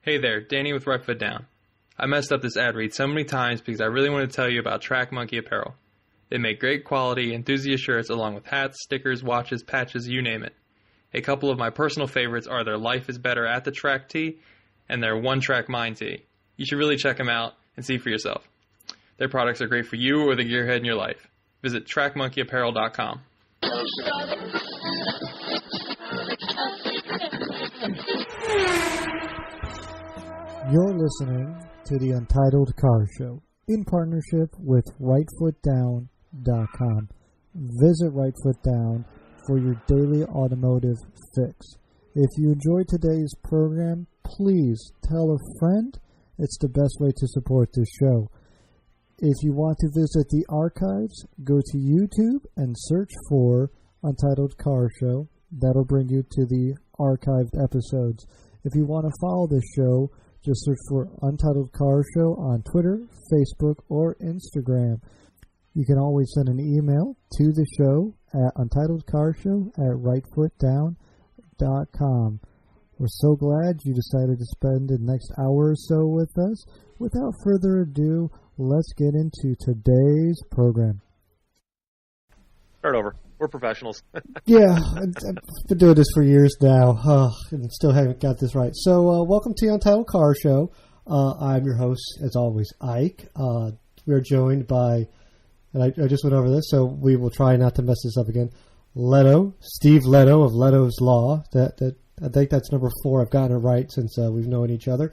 Hey there, Danny with Right Foot Down. I messed up this ad read so many times because I really want to tell you about Track Monkey Apparel. They make great quality enthusiast shirts along with hats, stickers, watches, patches, you name it. A couple of my personal favorites are their Life is Better at the Track tee and their One Track Mind tee. You should really check them out and see for yourself. Their products are great for you or the gearhead in your life. Visit trackmonkeyapparel.com. You're listening to the Untitled Car Show in partnership with RightFootDown.com. Visit Right Foot Down for your daily automotive fix. If you enjoyed today's program, please tell a friend. It's the best way to support this show. If you want to visit the archives, go to YouTube and search for Untitled Car Show. That'll bring you to the archived episodes. If you want to follow this show, just search for Untitled Car Show on Twitter, Facebook, or Instagram. You can always send an email to the show at untitledcarshow@rightfootdown.com. We're so glad you decided to spend the next hour or so with us. Without further ado, let's get into today's program. Start over. We're professionals. Yeah, I've been doing this for years now, and still haven't got this right. So, welcome to the Untitled Car Show. I'm your host, as always, Ike. We are joined by, and I just went over this, so we will try not to mess this up again, Lehto, Steve Lehto of Lehto's Law. That I think that's number 4. I've gotten it right since we've known each other.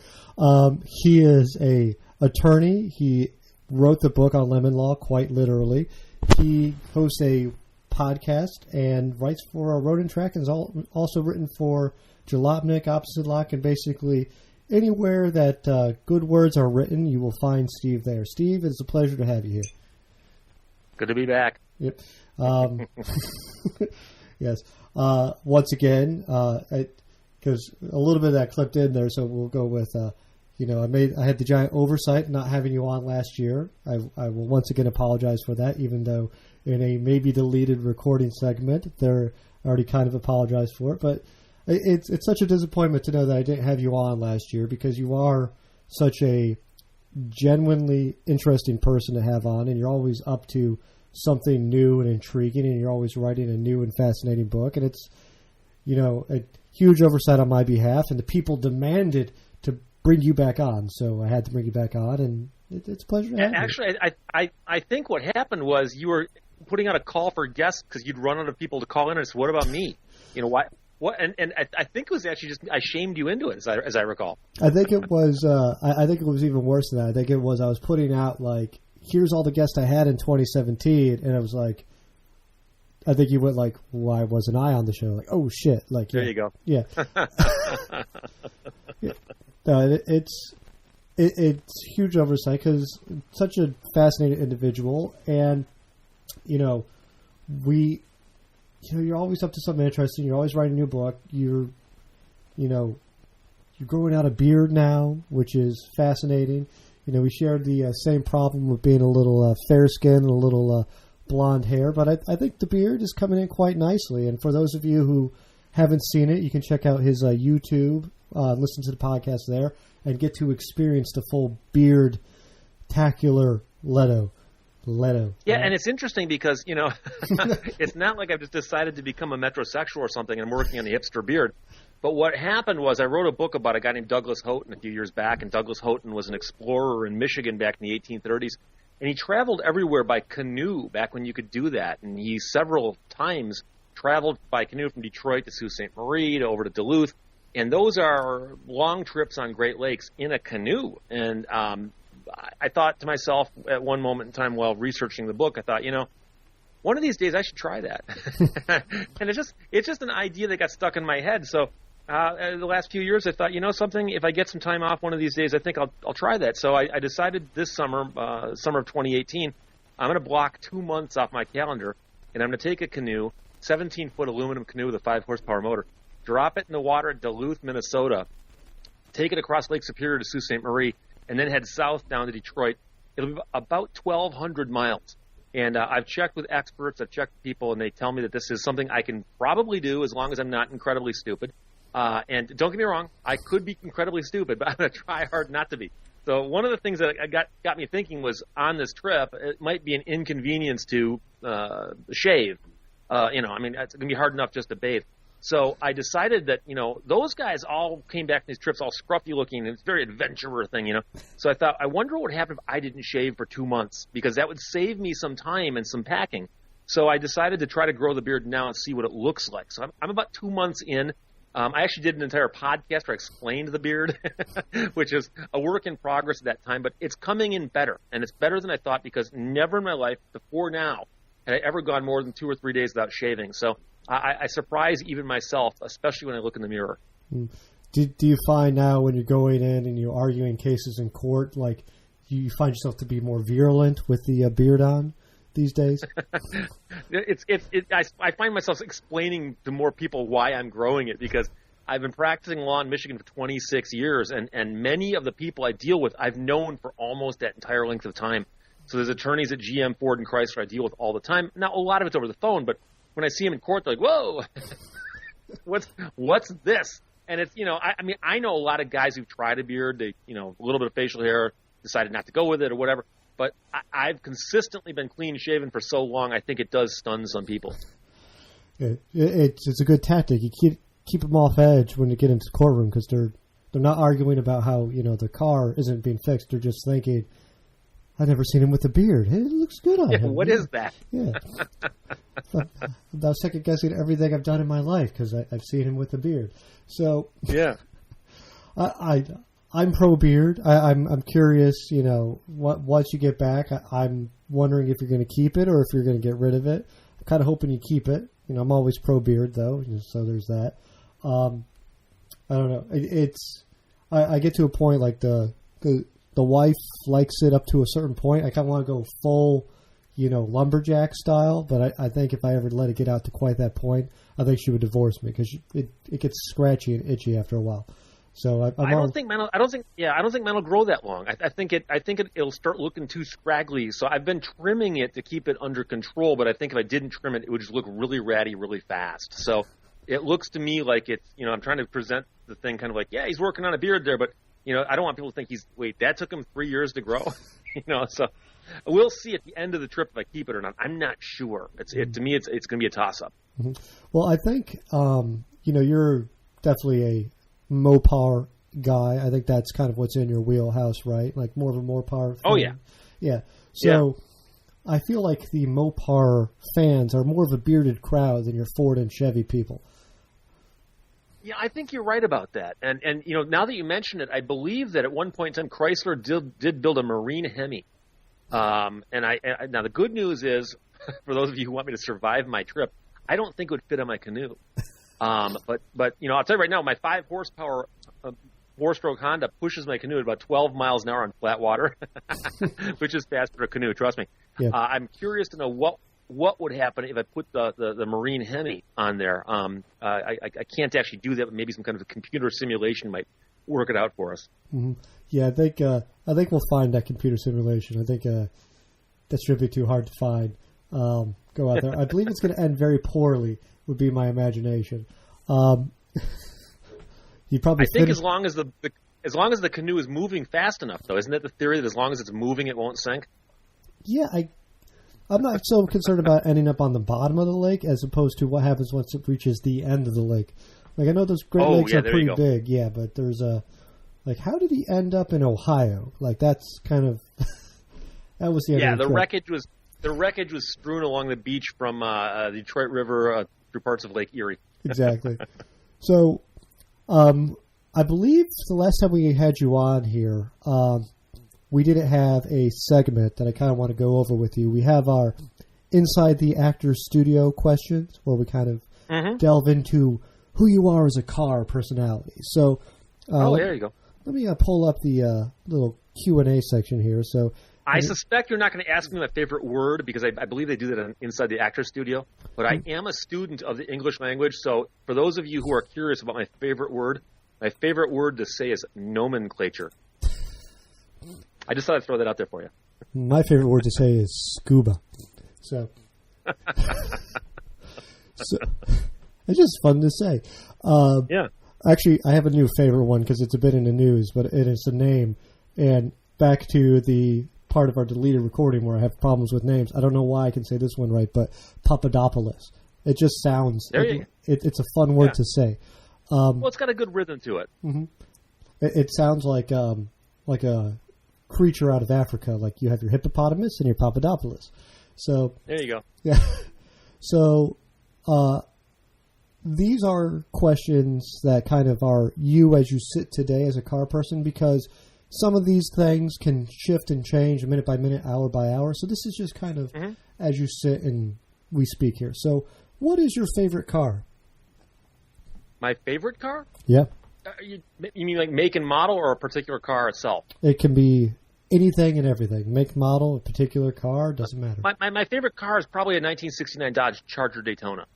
He is a attorney. He wrote the book on lemon law, quite literally. He hosts a podcast and writes for Road and Track, and is also written for Jalopnik, Opposite Lock, and basically anywhere that good words are written, you will find Steve there. Steve, it's a pleasure to have you here. Good to be back. Yep. Yes. Once again, because a little bit of that clipped in there, so we'll go with, I had the giant oversight not having you on last year. I will once again apologize for that, even though in a maybe deleted recording segment, they're already kind of apologized for it. But it's such a disappointment to know that I didn't have you on last year, because you are such a genuinely interesting person to have on, and you're always up to something new and intriguing, and you're always writing a new and fascinating book. And it's, a huge oversight on my behalf, and the people demanded to bring you back on, so I had to bring you back on, and it's a pleasure to have you. Actually, I think what happened was you were putting out a call for guests because you'd run out of people to call in, and said, what about me? Why? What? And I think it was actually just I shamed you into it, as I recall. I think it was. I think it was even worse than that. I think it was. I was putting out like, here's all the guests I had in 2017, and I was like, I think you went like, why wasn't I on the show? Like, oh shit! Like, there you go. Yeah. Yeah. No, it's huge oversight because such a fascinating individual, and you're always up to something interesting. You're always writing a new book. You're growing out a beard now, which is fascinating. We shared the same problem with being a little fair skin and a little blonde hair, but I think the beard is coming in quite nicely. And for those of you who haven't seen it, you can check out his YouTube, listen to the podcast there, and get to experience the full beard-tacular Lehto. Yeah, and it's interesting because, it's not like I've just decided to become a metrosexual or something and I'm working on the hipster beard. But what happened was I wrote a book about a guy named Douglas Houghton a few years back, and Douglas Houghton was an explorer in Michigan back in the 1830s. And he traveled everywhere by canoe back when you could do that. And he several times traveled by canoe from Detroit to Sault Ste. Marie to over to Duluth. And those are long trips on Great Lakes in a canoe. And I thought to myself at one moment in time while researching the book, I thought, one of these days I should try that. And it's just an idea that got stuck in my head. So the last few years I thought, something, if I get some time off one of these days, I think I'll try that. So I decided this summer of 2018, I'm going to block 2 months off my calendar, and I'm going to take a canoe, 17-foot aluminum canoe with a 5-horsepower motor, drop it in the water at Duluth, Minnesota, take it across Lake Superior to Sault Ste. Marie, and then head south down to Detroit. It'll be about 1,200 miles. And I've checked with experts, I've checked with people, and they tell me that this is something I can probably do as long as I'm not incredibly stupid. And don't get me wrong, I could be incredibly stupid, but I'm going to try hard not to be. So one of the things that got me thinking was on this trip, it might be an inconvenience to shave. It's going to be hard enough just to bathe. So I decided that, those guys all came back from these trips all scruffy looking, and it's a very adventurer thing, So I thought, I wonder what would happen if I didn't shave for 2 months, because that would save me some time and some packing. So I decided to try to grow the beard now and see what it looks like. So I'm about 2 months in. I actually did an entire podcast where I explained the beard, which is a work in progress at that time, but it's coming in better, and it's better than I thought, because never in my life before now had I ever gone more than 2 or 3 days without shaving. So I surprise even myself, especially when I look in the mirror. Do you find now when you're going in and you're arguing cases in court, like you find yourself to be more virulent with the beard on these days? I find myself explaining to more people why I'm growing it, because I've been practicing law in Michigan for 26 years, and many of the people I deal with I've known for almost that entire length of time. So there's attorneys at GM, Ford, and Chrysler I deal with all the time. Now, a lot of it's over the phone, but when I see them in court, they're like, whoa, what's this? And it's, I know a lot of guys who've tried a beard, they, a little bit of facial hair, decided not to go with it or whatever. But I've consistently been clean shaven for so long, I think it does stun some people. It's a good tactic. You keep them off edge when you get into the courtroom, because they're not arguing about how, the car isn't being fixed. They're just thinking, I've never seen him with a beard. Hey, it looks good on him. What is that? Yeah. I was second guessing everything I've done in my life because I've seen him with a beard. So yeah, I'm pro beard. I'm curious. Once you get back, I'm wondering if you're going to keep it or if you're going to get rid of it. I'm kind of hoping you keep it. I'm always pro beard though, so there's that. I don't know. I get to a point like the wife likes it up to a certain point. I kind of want to go full, lumberjack style. But I think if I ever let it get out to quite that point, I think she would divorce me, because it gets scratchy and itchy after a while. So I don't think mine will grow that long. I think it'll start looking too scraggly. So I've been trimming it to keep it under control. But I think if I didn't trim it, it would just look really ratty, really fast. So it looks to me like it's, I'm trying to present the thing kind of like, yeah, he's working on a beard there, but I don't want people to think that took him 3 years to grow. So we'll see at the end of the trip if I keep it or not. I'm not sure. To me, it's going to be a toss-up. Mm-hmm. Well, I think, you're definitely a Mopar guy. I think that's kind of what's in your wheelhouse, right? Like more of a Mopar fan. Oh, yeah. Yeah. So yeah. I feel like the Mopar fans are more of a bearded crowd than your Ford and Chevy people. Yeah, I think you're right about that. And now that you mention it, I believe that at one point in time, Chrysler did build a Marine Hemi. Now the good news is, for those of you who want me to survive my trip, I don't think it would fit on my canoe. But I'll tell you right now, my 5 horsepower 4-stroke Honda pushes my canoe at about 12 miles an hour on flat water, which is fast for a canoe. Trust me. Yeah. I'm curious to know what would happen if I put the Marine Hemi on there. I can't actually do that, but maybe some kind of a computer simulation might work it out for us. Mm-hmm. Yeah, I think we'll find that computer simulation. I think that shouldn't be too hard to find. Go out there. I believe it's going to end very poorly, would be my imagination. You probably. I think as long as the canoe is moving fast enough, though, isn't that the theory that as long as it's moving, it won't sink? Yeah, I'm not so concerned about ending up on the bottom of the lake as opposed to what happens once it reaches the end of the lake. Like, I know those Great Lakes are pretty big, yeah, but there's how did he end up in Ohio? Like, that's kind of that was the end of the trip. The wreckage was strewn along the beach from the Detroit River through parts of Lake Erie. Exactly. So, I believe the last time we had you on here, we didn't have a segment that I kind of want to go over with you. We have our Inside the Actor's Studio questions, where we kind of delve into who you are as a car personality. So, there you go. Let me pull up the little Q&A section here. So, I suspect you're not going to ask me my favorite word, because I believe they do that inside the Actor's Studio. But I am a student of the English language, so for those of you who are curious about my favorite word to say is nomenclature. I just thought I'd throw that out there for you. My favorite word to say is scuba. So it's just fun to say. Yeah. Actually, I have a new favorite one because it's a bit in the news, but it is a name. And back to the part of our deleted recording where I have problems with names. I don't know why I can say this one right, but Papadopoulos. It just sounds. It's a fun word to say. Well, it's got a good rhythm to it. Mm-hmm. It sounds like a creature out of Africa. Like you have your hippopotamus and your Papadopoulos. So there you go. Yeah. So these are questions that kind of are you as you sit today as a car person, because some of these things can shift and change minute by minute, hour by hour. So this is just kind of as you sit and we speak here. So what is your favorite car? My favorite car? Yeah. You mean like make and model or a particular car itself? It can be anything and everything. Make, model, a particular car, doesn't matter. My favorite car is probably a 1969 Dodge Charger Daytona.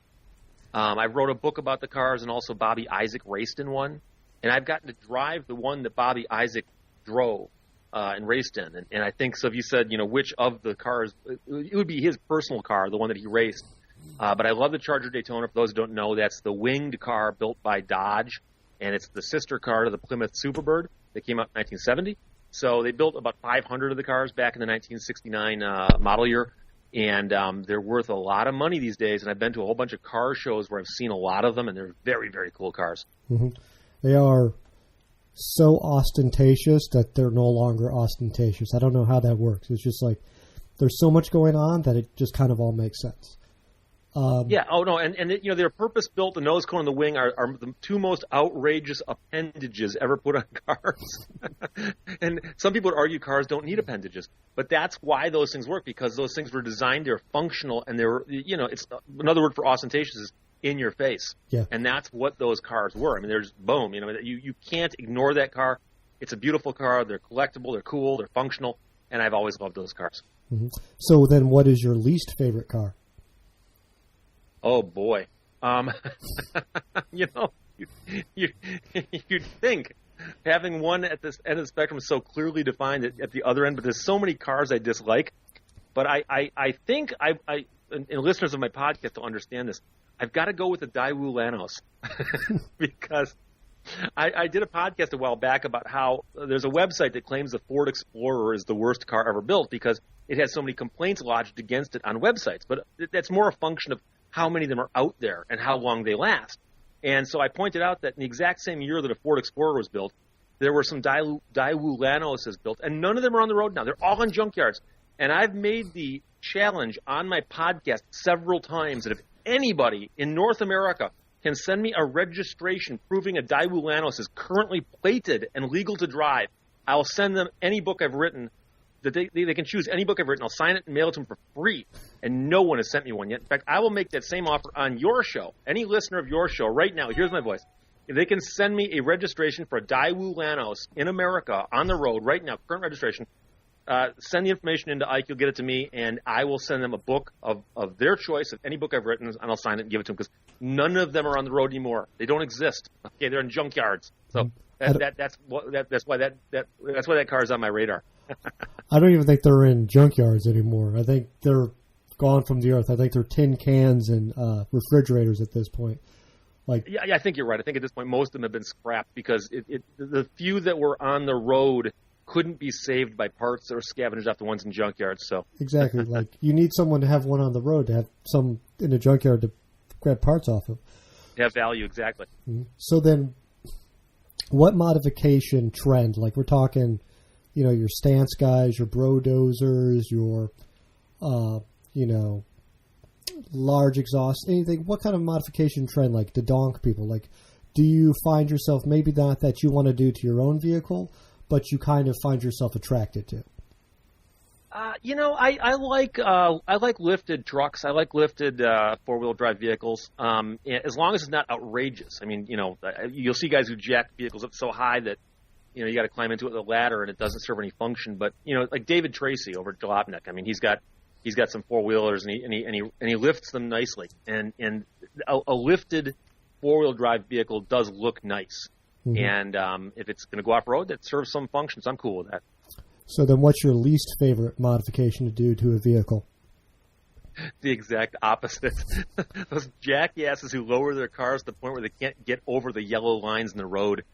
I wrote a book about the cars, and also Bobby Isaac raced in one. And I've gotten to drive the one that Bobby Isaac drove and raced in. And I think, so if you said, which of the cars, it would be his personal car, the one that he raced. But I love the Charger Daytona. For those who don't know, that's the winged car built by Dodge, and it's the sister car to the Plymouth Superbird that came out in 1970. So they built about 500 of the cars back in the 1969 model year. And they're worth a lot of money these days. And I've been to a whole bunch of car shows where I've seen a lot of them, and they're very, very cool cars. Mm-hmm. They are so ostentatious that they're no longer ostentatious. I don't know how that works. It's just like there's so much going on that it just kind of all makes sense. Yeah. Oh no. And they're purpose built. The nose cone and the wing are the two most outrageous appendages ever put on cars. And some people would argue cars don't need appendages, but that's why those things work, because those things were designed. They're functional, and they're it's another word for ostentatious is in your face. Yeah. And that's what those cars were. I mean, there's boom. You can't ignore that car. It's a beautiful car. They're collectible. They're cool. They're functional. And I've always loved those cars. Mm-hmm. So then, what is your least favorite car? Oh boy, you'd think having one at this end of the spectrum is so clearly defined at the other end, but there's so many cars I dislike. But I think and listeners of my podcast will understand this. I've got to go with the Daewoo Lanos because I did a podcast a while back about how there's a website that claims the Ford Explorer is the worst car ever built because it has so many complaints lodged against it on websites. But that's more a function of how many of them are out there and how long they last. And so I pointed out that in the exact same year that a Ford Explorer was built, there were some Daewoo Lanoses built, and none of them are on the road now. They're all in junkyards. And I've made the challenge on my podcast several times that if anybody in North America can send me a registration proving a Daewoo Lanos is currently plated and legal to drive, I'll send them any book I've written. That they can choose any book I've written. I'll sign it and mail it to them for free. And no one has sent me one yet. In fact, I will make that same offer on your show. Any listener of your show right now, here's my voice. If they can send me a registration for a Daewoo Lanos in America on the road right now, current registration, send the information into Ike. You'll get it to me, and I will send them a book of their choice of any book I've written, and I'll sign it and give it to them because none of them are on the road anymore. They don't exist. Okay, they're in junkyards. So that's why that car is on my radar. I don't even think they're in junkyards anymore. I think they're gone from the earth. I think they're tin cans and refrigerators at this point. Yeah, I think you're right. I think at this point most of them have been scrapped because the few that were on the road couldn't be saved by parts that were scavenged off the ones in junkyards. So exactly, like you need someone to have one on the road to have some in the junkyard to grab parts off of. They have value, exactly. Mm-hmm. So then, what modification trend? Like we're talking. Your stance guys, your brodozers, your, large exhaust, anything. What kind of modification trend, like the donk people? Like, do you find yourself, maybe not that you want to do to your own vehicle, but you kind of find yourself attracted to? I like lifted trucks. I like lifted four-wheel drive vehicles, as long as it's not outrageous. I mean, you'll see guys who jack vehicles up so high that you got to climb into it with a ladder and it doesn't serve any function. But like David Tracy over at Jalopnik, I mean, he's got some four wheelers and he lifts them nicely. And a lifted 4-wheel drive vehicle does look nice. Mm-hmm. And if it's going to go off road, that serves some functions. I'm cool with that. So then, what's your least favorite modification to do to a vehicle? the exact opposite. Those jackasses who lower their cars to the point where they can't get over the yellow lines in the road.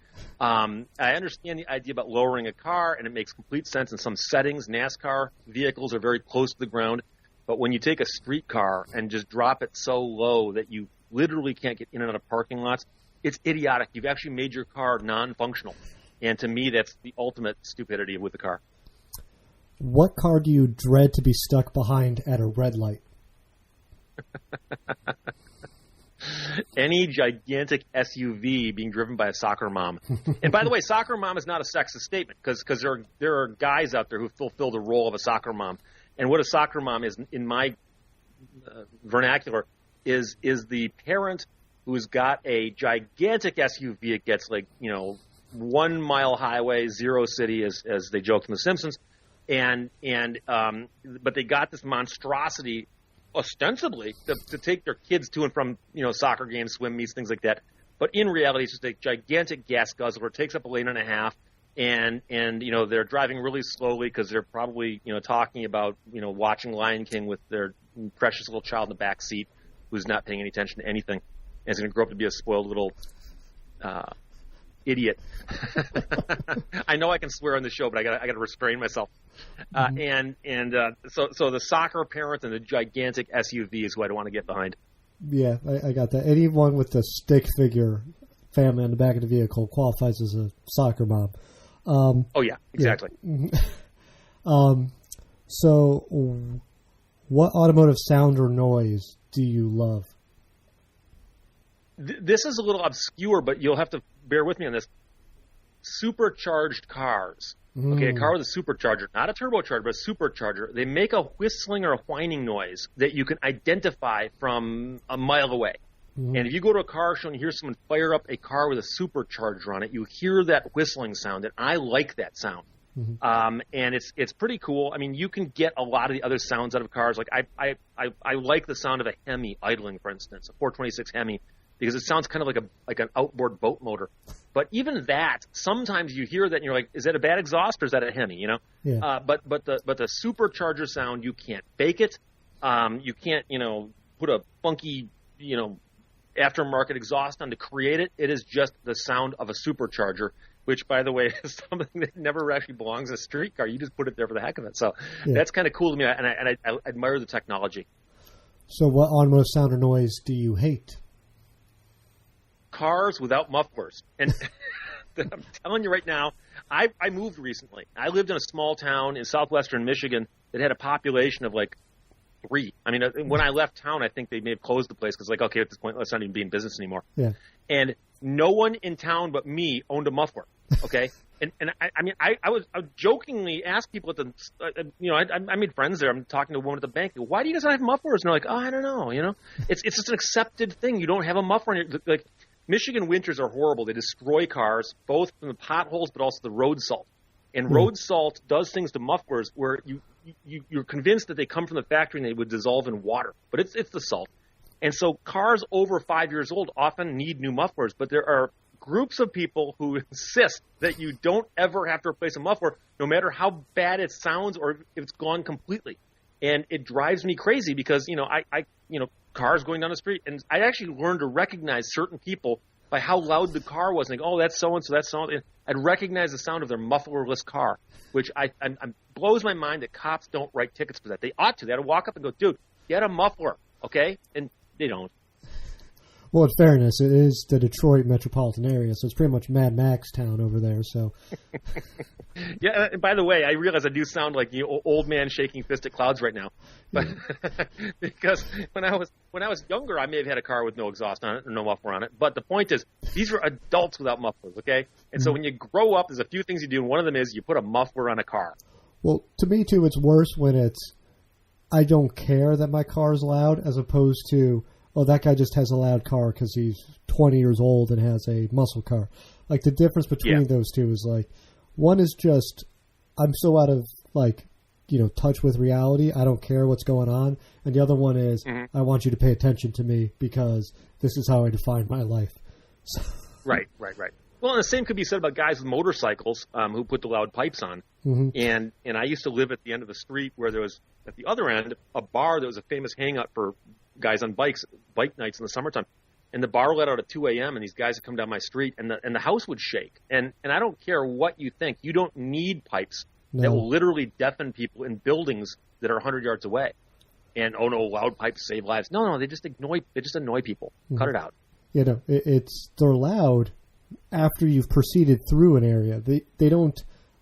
I understand the idea about lowering a car, and it makes complete sense in some settings. NASCAR vehicles are very close to the ground. But when you take a street car and just drop it so low that you literally can't get in and out of parking lots, it's idiotic. You've actually made your car non-functional. And to me, that's the ultimate stupidity with the car. What car do you dread to be stuck behind at a red light? Any gigantic SUV being driven by a soccer mom. And by the way, soccer mom is not a sexist statement because there are guys out there who fulfill the role of a soccer mom. And what a soccer mom is, in my vernacular, is the parent who's got a gigantic SUV. It gets 1 mile highway, 0 city, as they joked in The Simpsons. But they got this monstrosity, ostensibly, to take their kids to and from, soccer games, swim meets, things like that. But in reality, it's just a gigantic gas guzzler. It takes up a lane and a half, and they're driving really slowly because they're probably, talking about, watching Lion King with their precious little child in the back seat who's not paying any attention to anything and is going to grow up to be a spoiled little idiot. I know I can swear on the show, but I got to restrain myself. So the soccer parent and the gigantic SUV is who I don't want to get behind. Yeah, I got that. Anyone with a stick figure family on the back of the vehicle qualifies as a soccer mom. Oh yeah, exactly. Yeah. So, what automotive sound or noise do you love? This is a little obscure, but you'll have to bear with me on this. Supercharged cars. Okay, a car with a supercharger, not a turbocharger, but a supercharger. They make a whistling or a whining noise that you can identify from a mile away. And if you go to a car show and you hear someone fire up a car with a supercharger on it, you hear that whistling sound, and I like that sound. And it's pretty cool. I mean, you can get a lot of the other sounds out of cars. Like I like the sound of a Hemi idling, for instance, a 426 Hemi, because it sounds kind of like an outboard boat motor. But even that, sometimes you hear that and you're like, is that a bad exhaust or is that a Hemi? Yeah. But the supercharger sound, you can't fake it. You can't put a funky aftermarket exhaust on to create it. It is just the sound of a supercharger, which, by the way, is something that never actually belongs in a street car. You just put it there for the heck of it. So that's kind of cool to me, and I admire the technology. So what automotive sound or noise do you hate? Cars without mufflers. And I'm telling you right now, I moved recently. I lived in a small town in southwestern Michigan that had a population of 3. I mean, when I left town, I think they may have closed the place because, okay, at this point, let's not even be in business anymore. Yeah. And no one in town but me owned a muffler, okay? and I was jokingly asked people at the, I made friends there. I'm talking to a woman at the bank. Why do you guys not have mufflers? And they're like, oh, I don't know, It's just an accepted thing. You don't have a muffler. And Michigan winters are horrible. They destroy cars, both from the potholes but also the road salt. And road salt does things to mufflers where you're convinced that they come from the factory and they would dissolve in water. But it's the salt. And so cars over 5 years old often need new mufflers. But there are groups of people who insist that you don't ever have to replace a muffler, no matter how bad it sounds or if it's gone completely. And it drives me crazy because, cars going down the street. And I actually learned to recognize certain people by how loud the car was. And that's so-and-so, that's so-and-so. I'd recognize the sound of their mufflerless car, which blows my mind that cops don't write tickets for that. They ought to. They ought to walk up and go, dude, get a muffler, okay? And they don't. Well, in fairness, it is the Detroit metropolitan area, so it's pretty much Mad Max town over there. So, yeah. And by the way, I realize I do sound like old man shaking fist at clouds right now, but because when I was younger, I may have had a car with no exhaust on it or no muffler on it. But the point is, these are adults without mufflers, okay? And so when you grow up, there's a few things you do, and one of them is you put a muffler on a car. Well, to me too, it's worse when it's I don't care that my car is loud, as opposed to, oh, that guy just has a loud car because he's 20 years old and has a muscle car. Like, the difference between those two is, one is just, I'm so out of, touch with reality. I don't care what's going on. And the other one is, I want you to pay attention to me because this is how I define my life. So, Right. Well, and the same could be said about guys with motorcycles who put the loud pipes on. Mm-hmm. And I used to live at the end of the street where there was, at the other end, a bar that was a famous hangout for guys on bike nights in the summertime. And the bar let out at 2 a.m. and these guys would come down my street and the house would shake. And I don't care what you think. You don't need pipes that will literally deafen people in buildings that are 100 yards away. And, oh, no, loud pipes save lives. No, they just annoy people. Mm-hmm. Cut it out. Yeah, no, they're loud after you've proceeded through an area. They don't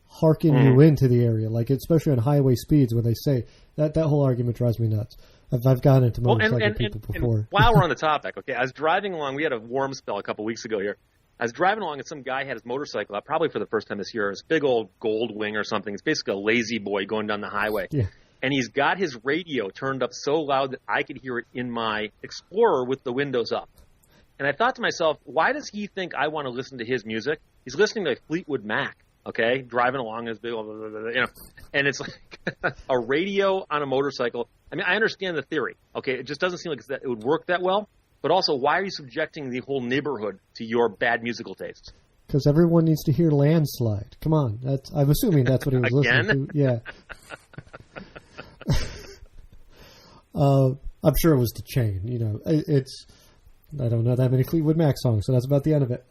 hearken you into the area, like especially on highway speeds when they say that whole argument drives me nuts. I've gotten into motorcycle people before. And while we're on the topic, okay, I was driving along. We had a warm spell a couple weeks ago here. I was driving along and some guy had his motorcycle out, probably for the first time this year. It's big old gold wing or something. It's basically a lazy boy going down the highway. Yeah. And he's got his radio turned up so loud that I could hear it in my Explorer with the windows up. And I thought to myself, why does he think I want to listen to his music? He's listening to Fleetwood Mac, okay, driving along his big, and it's like a radio on a motorcycle. I mean, I understand the theory, okay? It just doesn't seem like it would work that well. But also, why are you subjecting the whole neighborhood to your bad musical tastes? Because everyone needs to hear Landslide. Come on, I'm assuming that's what he was listening to. Yeah. I'm sure it was The Chain. You know, I don't know that many Fleetwood Mac songs, so that's about the end of it.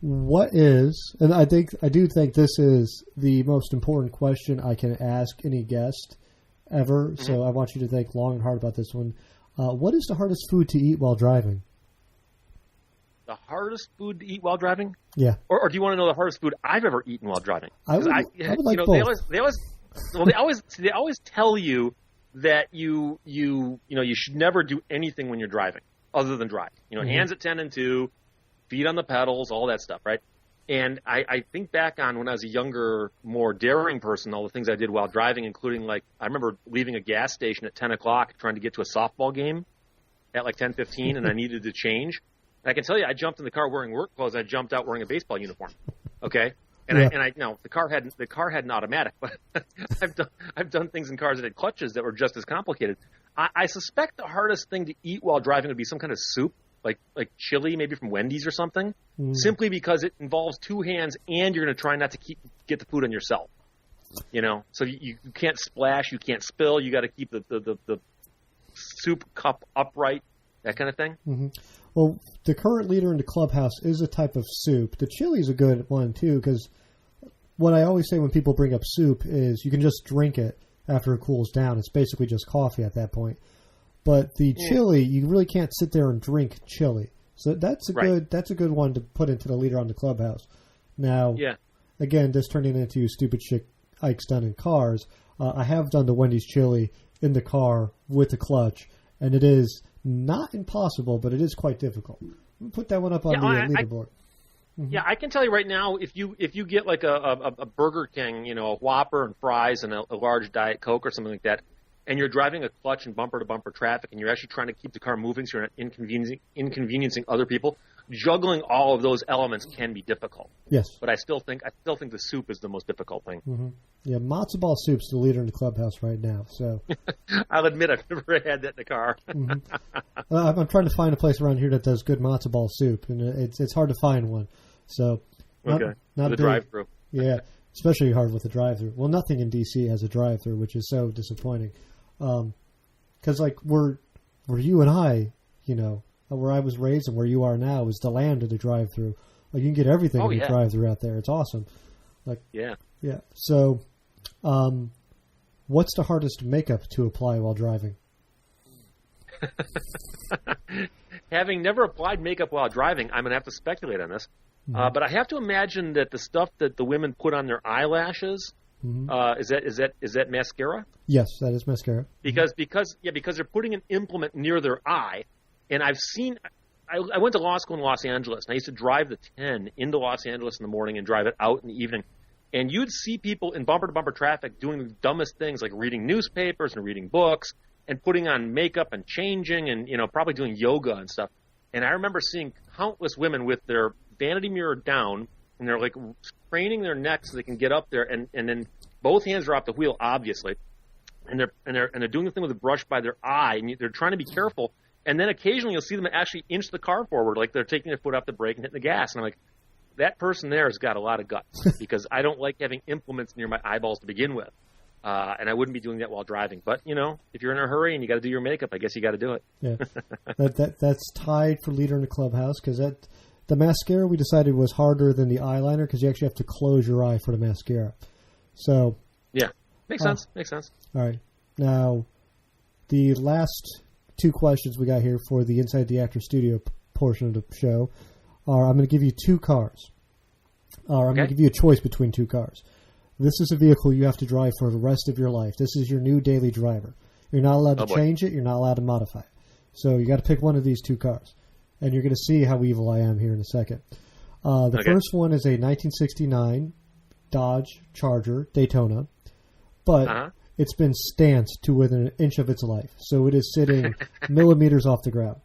What is, and I do think this is the most important question I can ask any guest ever, mm-hmm. So I want you to think long and hard about this one. What is the hardest food to eat while driving? The hardest food to eat while driving? Yeah. Or do you want to know the hardest food I've ever etten while driving? I would like both. They always tell you that you should never do anything when you're driving other than drive. Mm-hmm. Hands at 10 and 2, feet on the pedals, all that stuff, right? And I think back on when I was a younger, more daring person, all the things I did while driving, including, like, I remember leaving a gas station at 10 o'clock trying to get to a softball game at like 10:15, and I needed to change. And I can tell you, I jumped in the car wearing work clothes. I jumped out wearing a baseball uniform. Okay, and yeah. The car had an automatic, but I've done things in cars that had clutches that were just as complicated. I suspect the hardest thing to eat while driving would be some kind of soup, like chili, maybe from Wendy's or something. Simply because it involves two hands, and you're going to try not to get the food on yourself. So you can't splash, you can't spill. You got to keep the soup cup upright, that kind of thing. Mm-hmm. Well, the current leader in the clubhouse is a type of soup. The chili is a good one, too, because what I always say when people bring up soup is you can just drink it after it cools down. It's basically just coffee at that point. But the chili, you really can't sit there and drink chili. So that's a good one to put into the leader on the clubhouse. Now, again, this turning into stupid shit Ike's done in cars. I have done the Wendy's chili in the car with the clutch, and it is not impossible, but it is quite difficult. Put that one up on the leaderboard. Mm-hmm. Yeah, I can tell you right now, if you get like a Burger King, a Whopper and fries and a large Diet Coke or something like that, and you're driving a clutch in bumper-to-bumper traffic, and you're actually trying to keep the car moving so you're not inconveniencing other people, juggling all of those elements can be difficult. Yes. But I still think the soup is the most difficult thing. Mm-hmm. Yeah, matzo ball soup's the leader in the clubhouse right now. So I'll admit I've never had that in the car. Mm-hmm. I'm trying to find a place around here that does good matzo ball soup, and it's hard to find one. So not the drive-through. Yeah, especially hard with the drive-through. Well, nothing in D.C. has a drive-through, which is so disappointing. Because where you and I, where I was raised and where you are now is the land of the drive-through. Like, you can get everything in the drive-through out there. It's awesome. Yeah. So, what's the hardest makeup to apply while driving? Having never applied makeup while driving, I'm going to have to speculate on this. Mm-hmm. But I have to imagine that the stuff that the women put on their eyelashes, is that mascara? Yes, that is mascara. Because they're putting an implement near their eye, and I've seen. I went to law school in Los Angeles, and I used to drive the 10 into Los Angeles in the morning and drive it out in the evening. And you'd see people in bumper-to-bumper traffic doing the dumbest things, like reading newspapers and reading books and putting on makeup and changing and probably doing yoga and stuff. And I remember seeing countless women with their vanity mirror down, and they're like craning their necks so they can get up there, and then both hands are off the wheel, obviously, and they're doing the thing with a brush by their eye, and they're trying to be careful. And then occasionally you'll see them actually inch the car forward, like they're taking their foot off the brake and hitting the gas. And I'm like, that person there has got a lot of guts because I don't like having implements near my eyeballs to begin with. And I wouldn't be doing that while driving. But, if you're in a hurry and you got to do your makeup, I guess you got to do it. Yeah. That's tied for leader in the clubhouse because the mascara we decided was harder than the eyeliner because you actually have to close your eye for the mascara. So yeah, makes sense. Makes sense. All right. Now, the last two questions we got here for the Inside the Actor Studio portion of the show are I'm going to give you two cars. I'm going to give you a choice between two cars. This is a vehicle you have to drive for the rest of your life. This is your new daily driver. You're not allowed to change it. You're not allowed to modify it. So you got to pick one of these two cars. And you're going to see how evil I am here in a second. The first one is a 1969 Dodge Charger Daytona, but it's been stanced to within an inch of its life. So it is sitting millimeters off the ground.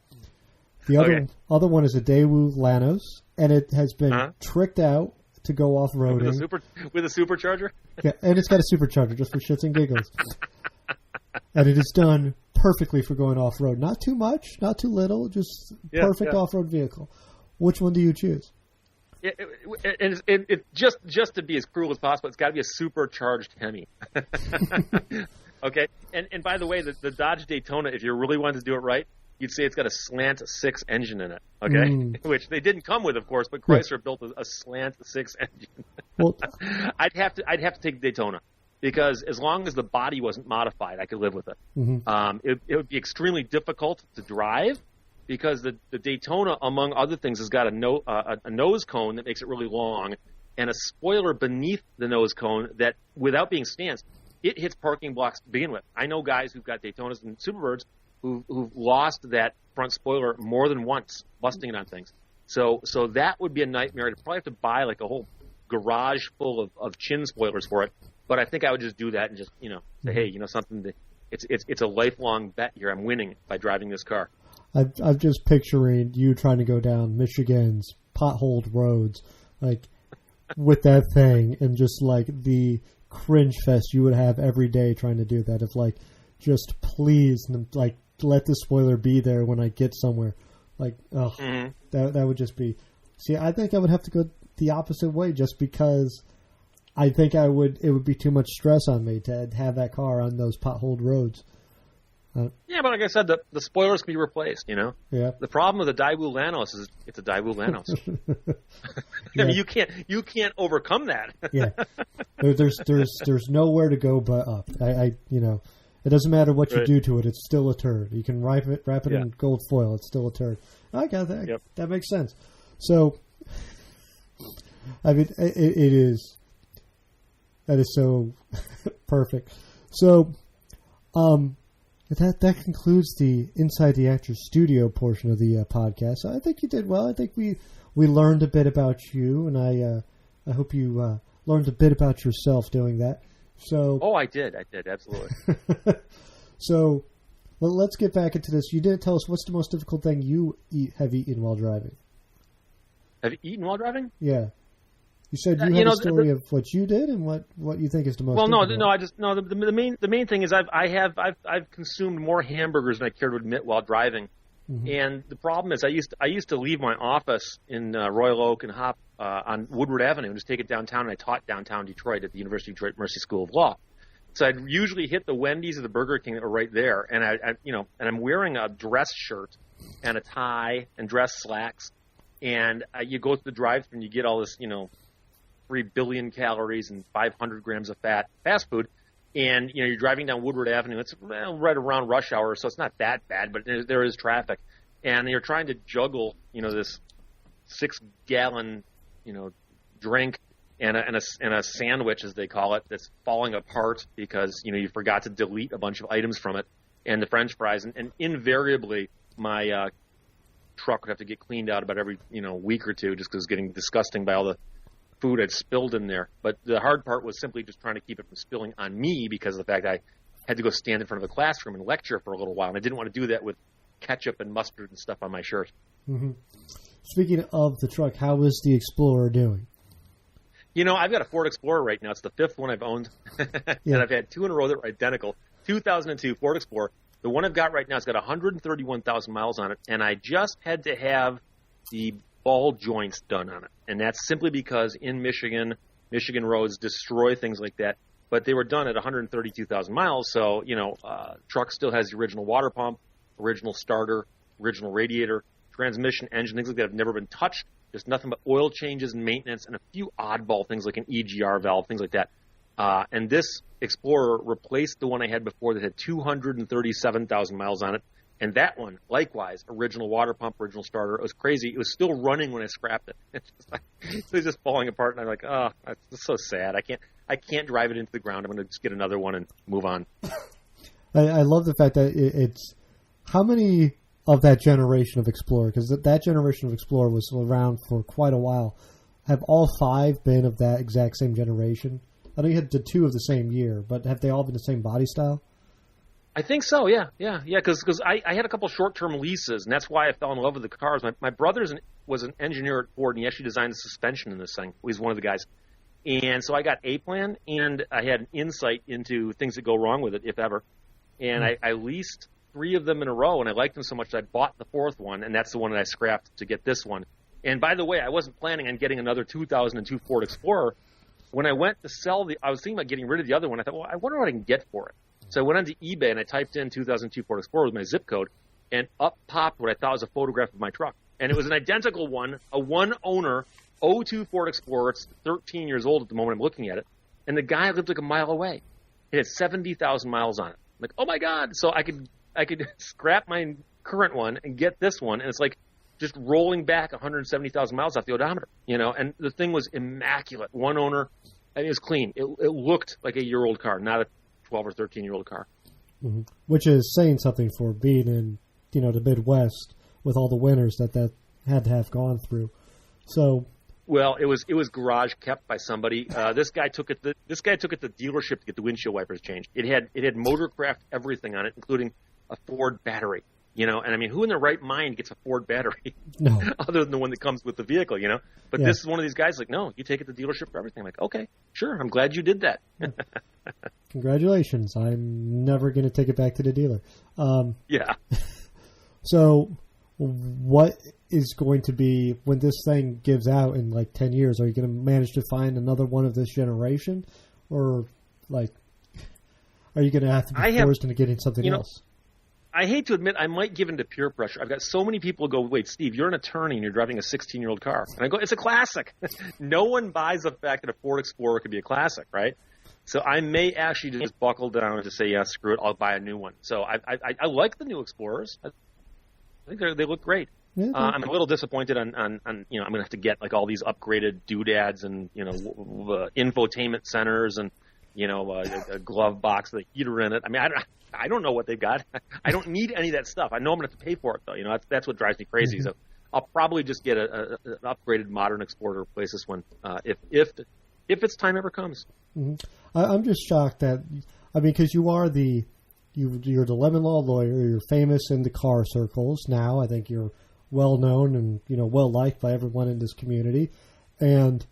The other one is a Daewoo Lanos, and it has been tricked out to go off-roading. With a supercharger? Yeah, and it's got a supercharger just for shits and giggles. And it is done perfectly for going off-road. Not too much, not too little, just perfect off-road vehicle. Which one do you choose? It just to be as cruel as possible, it's got to be a supercharged Hemi. Okay? And by the way, the Dodge Daytona, if you really wanted to do it right, you'd say it's got a slant 6 engine in it, okay? Which they didn't come with, of course, but Chrysler built a slant 6 engine. Well, I'd have to take the Daytona because as long as the body wasn't modified, I could live with it. It would be extremely difficult to drive because the Daytona, among other things, has got a nose cone that makes it really long and a spoiler beneath the nose cone that, without being stanced, it hits parking blocks to begin with. I know guys who've got Daytonas and Superbirds who've lost that front spoiler more than once, busting it on things. So that would be a nightmare. I'd probably have to buy like a whole garage full of chin spoilers for it. But I think I would just do that and just, say, hey, something that it's a lifelong bet here. I'm winning by driving this car. I'm just picturing you trying to go down Michigan's potholed roads, like with that thing, and just like the cringe fest you would have every day trying to do that. Of like, just please, like, let the spoiler be there when I get somewhere. Like, that would just be. See, I think I would have to go the opposite way, just because I think it would be too much stress on me to have that car on those potholed roads. Yeah, but like I said, the spoilers can be replaced, Yeah. The problem with the Daewoo Lanos is it's a Daewoo Lanos. I mean, you can't overcome that. Yeah. There's nowhere to go but up. It doesn't matter what you do to it; it's still a turd. You can wrap it in gold foil; it's still a turd. I got that. Yep. That makes sense. So, I mean, that is so perfect. So, that concludes the Inside the Actor Studio portion of the podcast. So I think you did well. I think we learned a bit about you, and I hope you learned a bit about yourself doing that. So, I did, absolutely. So, let's get back into this. You did tell us what's the most difficult thing you have eaten while driving. Have you eaten while driving? Yeah. You said you had a story of what you did and what you think is the most. Well, difficult. The main thing is I've consumed more hamburgers than I care to admit while driving, and the problem is I used to leave my office in Royal Oak and hop on Woodward Avenue and just take it downtown, and I taught downtown Detroit at the University of Detroit Mercy School of Law. So I'd usually hit the Wendy's or the Burger King that were right there, and and I'm wearing a dress shirt and a tie and dress slacks, and you go through the drive-thru and you get all this 3 billion calories and 500 grams of fast food, and you're driving down Woodward Avenue. It's right around rush hour, so it's not that bad, but there is traffic, and you're trying to juggle this 6-gallon drink and a sandwich, as they call it, that's falling apart because you forgot to delete a bunch of items from it, and the French fries, and invariably my truck would have to get cleaned out about every week or two just because it's getting disgusting by all the food I'd spilled in there. But the hard part was simply just trying to keep it from spilling on me because of the fact I had to go stand in front of a classroom and lecture for a little while, and I didn't want to do that with ketchup and mustard and stuff on my shirt. Mm-hmm. Speaking of the truck, how is the Explorer doing? I've got a Ford Explorer right now. It's the 5th one I've owned, and I've had 2 in a row that were identical. 2002 Ford Explorer. The one I've got right now has got 131,000 miles on it, and I just had to have the ball joints done on it. And that's simply because in Michigan roads destroy things like that. But they were done at 132,000 miles, so, truck still has the original water pump, original starter, original radiator, transmission, engine, things like that have never been touched. There's nothing but oil changes and maintenance and a few oddball things like an EGR valve, things like that. And this Explorer replaced the one I had before that had 237,000 miles on it. And that one, likewise, original water pump, original starter. It was crazy. It was still running when I scrapped it. It was just falling apart. And I'm like, oh, that's so sad. I can't drive it into the ground. I'm going to just get another one and move on. I love the fact that it's how many of that generation of Explorer, because that generation of Explorer was around for quite a while. Have all 5 been of that exact same generation? I know you had the 2 of the same year, but have they all been the same body style? I think so, yeah. Because I had a couple short-term leases, and that's why I fell in love with the cars. My brother was an engineer at Ford, and he actually designed the suspension in this thing. He's one of the guys. And so I got a plan, and I had an insight into things that go wrong with it, if ever. And I leased 3 of them in a row, and I liked them so much that I bought the 4th one, and that's the one that I scrapped to get this one. And by the way, I wasn't planning on getting another 2002 Ford Explorer. When I went to sell I was thinking about getting rid of the other one. I thought, well, I wonder what I can get for it. So I went onto eBay and I typed in 2002 Ford Explorer with my zip code, and up popped what I thought was a photograph of my truck. And it was an identical one, a one-owner 02 Ford Explorer. It's 13 years old at the moment I'm looking at it. And the guy lived like a mile away. It had 70,000 miles on it. I'm like, oh, my God. So I could scrap my current one and get this one, and it's like just rolling back 170,000 miles off the odometer, And the thing was immaculate. One owner. I mean, it was clean. It looked like a year-old car, not a 12 or 13-year-old car. Mm-hmm. Which is saying something for being in, the Midwest with all the winters that had to have gone through. So, well, it was garage kept by somebody. This guy took it to the dealership to get the windshield wipers changed. It had Motorcraft everything on it, including a Ford battery. And I mean, who in their right mind gets a Ford battery no. other than the one that comes with the vehicle, But yeah. This is one of these guys like, no, you take it to the dealership for everything. I'm like, okay, sure. I'm glad you did that. Congratulations. I'm never going to take it back to the dealer. Yeah. So what is going to be, when this thing gives out in like 10 years, are you going to manage to find another one of this generation? Or like, are you going to have to be forced into getting something else? I hate to admit, I might give in to peer pressure. I've got so many people who go, wait, Steve, you're an attorney and you're driving a 16-year-old car. And I go, it's a classic. No one buys the fact that a Ford Explorer could be a classic, right? So I may actually just buckle down and just say, yeah, screw it, I'll buy a new one. So I like the new Explorers. I think they look great. Yeah, I'm a little disappointed on I'm going to have to get like all these upgraded doodads and, infotainment centers and, a glove box with a heater in it. I mean, I don't know what they've got. I don't need any of that stuff. I know I'm going to have to pay for it, though. That's what drives me crazy. Mm-hmm. So I'll probably just get an upgraded modern Explorer to replace this one if its time ever comes. Mm-hmm. I'm just shocked that, because you're the lemon law lawyer. You're famous in the car circles now. I think you're well known and well liked by everyone in this community. And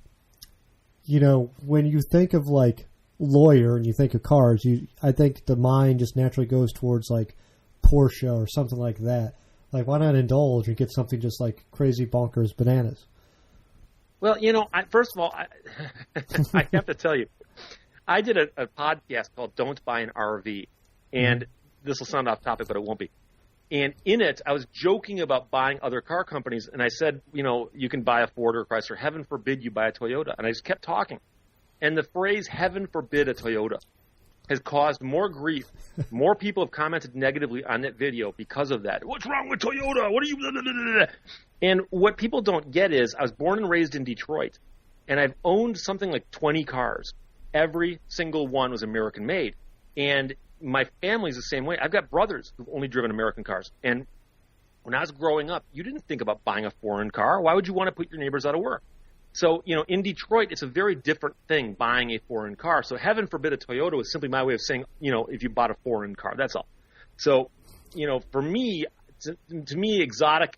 when you think of like lawyer and you think of cars, I think the mind just naturally goes towards like Porsche or something like that. Like, why not indulge and get something just like crazy bonkers bananas? Well, first of all, I have to tell you, I did a podcast called Don't Buy an RV, and this will sound off topic, but it won't be. And in it, I was joking about buying other car companies, and I said, you can buy a Ford or a Chrysler. Heaven forbid you buy a Toyota. And I just kept talking. And the phrase, heaven forbid a Toyota, has caused more grief. More people have commented negatively on that video because of that. What's wrong with Toyota? What are you... Blah, blah, blah, blah. And what people don't get is I was born and raised in Detroit, and I've owned something like 20 cars. Every single one was American-made. And my family's the same way. I've got brothers who've only driven American cars. And when I was growing up, you didn't think about buying a foreign car. Why would you want to put your neighbors out of work? So, in Detroit, it's a very different thing buying a foreign car. So heaven forbid a Toyota was simply my way of saying, if you bought a foreign car, that's all. So, for me, to me, exotic,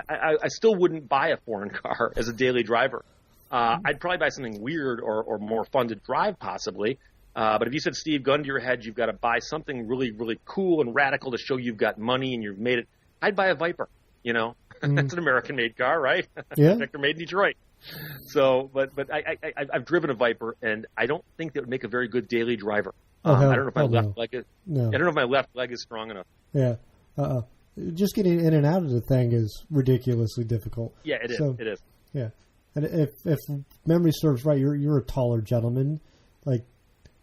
I still wouldn't buy a foreign car as a daily driver. I'd probably buy something weird or more fun to drive possibly. But if you said, Steve, gun to your head, you've got to buy something really, really cool and radical to show you've got money and you've made it, I'd buy a Viper, you know. That's an American-made car, right? Yeah. They're made in Detroit. So, but I've driven a Viper, and I don't think that would make a very good daily driver. I don't know if my left leg is. No. I don't know if my left leg is strong enough. Yeah. Just getting in and out of the thing is ridiculously difficult. Yeah, it is. It is. Yeah, and if memory serves right, you're a taller gentleman. Like